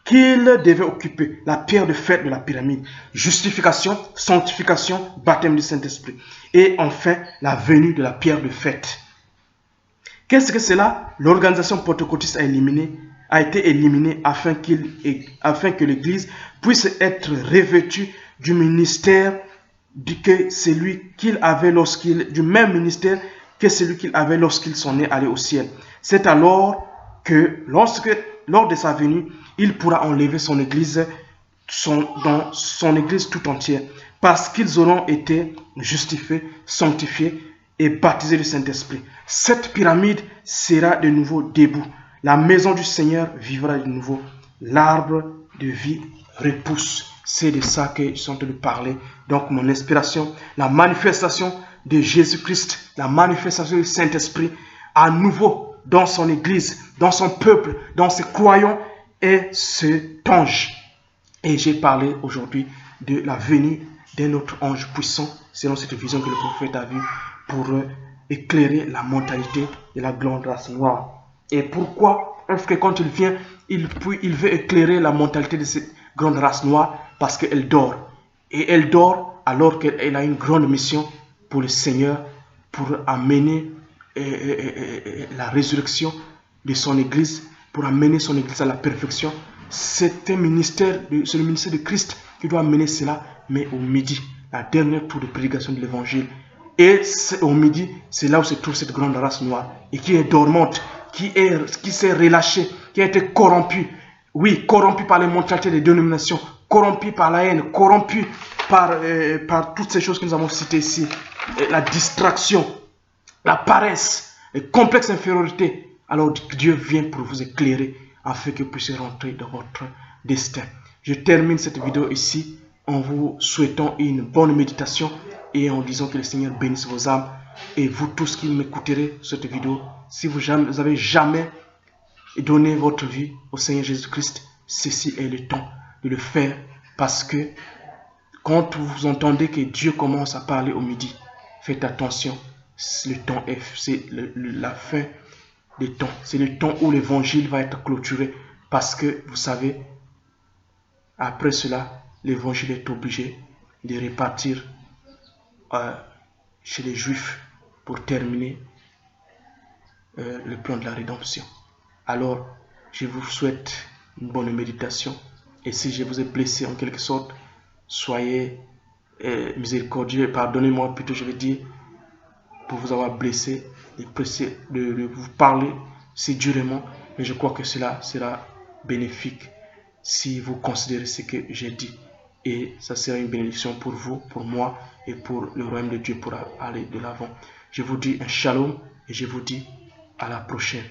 qu'il devait occuper, la pierre de fête de la pyramide. Justification, sanctification, baptême du Saint-Esprit. Et enfin, la venue de la pierre de fête. Qu'est-ce que c'est là? L'organisation pentecôtiste a été éliminée afin que l'Église puisse être revêtue du ministère du même ministère que celui qu'il avait lorsqu'il s'en est allé au ciel. C'est alors que, lors de sa venue, il pourra enlever son Église, dans son Église tout entière, parce qu'ils auront été justifiés, sanctifiés et baptisés du Saint-Esprit. Cette pyramide sera de nouveau debout. La maison du Seigneur vivra de nouveau. L'arbre de vie repousse. C'est de ça que je suis en train de parler. Donc mon inspiration, la manifestation de Jésus-Christ, la manifestation du Saint-Esprit, à nouveau dans son Église, dans son peuple, dans ses croyants, est cet ange. Et j'ai parlé aujourd'hui de la venue d'un autre ange puissant, selon cette vision que le prophète a vue, pour éclairer la mentalité de la grande race noire. Et pourquoi est-ce que quand il vient, il veut éclairer la mentalité de cette grande race noire? Parce qu'elle dort. Et elle dort alors qu'elle a une grande mission pour le Seigneur, pour amener la résurrection de son Église, pour amener son Église à la perfection. C'est le ministère de Christ qui doit amener cela, mais au midi, la dernière tour de prédication de l'Évangile. Et au midi, c'est là où se trouve cette grande race noire, et qui est dormante, qui s'est relâchée, qui a été corrompue. Oui, corrompue par les mentalités des dénominations, corrompue par la haine, corrompue par toutes ces choses que nous avons citées ici. La distraction, la paresse, le complexe d'infériorité. Alors Dieu vient pour vous éclairer afin que vous puissiez rentrer dans votre destin. Je termine cette vidéo ici en vous souhaitant une bonne méditation et en disant que le Seigneur bénisse vos âmes. Et vous tous qui m'écouterez cette vidéo, si vous n'avez jamais donné votre vie au Seigneur Jésus-Christ, ceci est le temps de le faire, parce que quand vous entendez que Dieu commence à parler au midi, faites attention, le temps c'est la fin des temps. C'est le temps où l'évangile va être clôturé, parce que vous savez, après cela, l'évangile est obligé de repartir chez les Juifs pour terminer le plan de la rédemption. Alors, je vous souhaite une bonne méditation Et si je vous ai blessé en quelque sorte, soyez miséricordieux, pardonnez-moi plutôt, je vais dire, pour vous avoir blessé, de vous parler si durement, mais je crois que cela sera bénéfique si vous considérez ce que j'ai dit. Et ça sera une bénédiction pour vous, pour moi et pour le royaume de Dieu pour aller de l'avant. Je vous dis un shalom et je vous dis à la prochaine.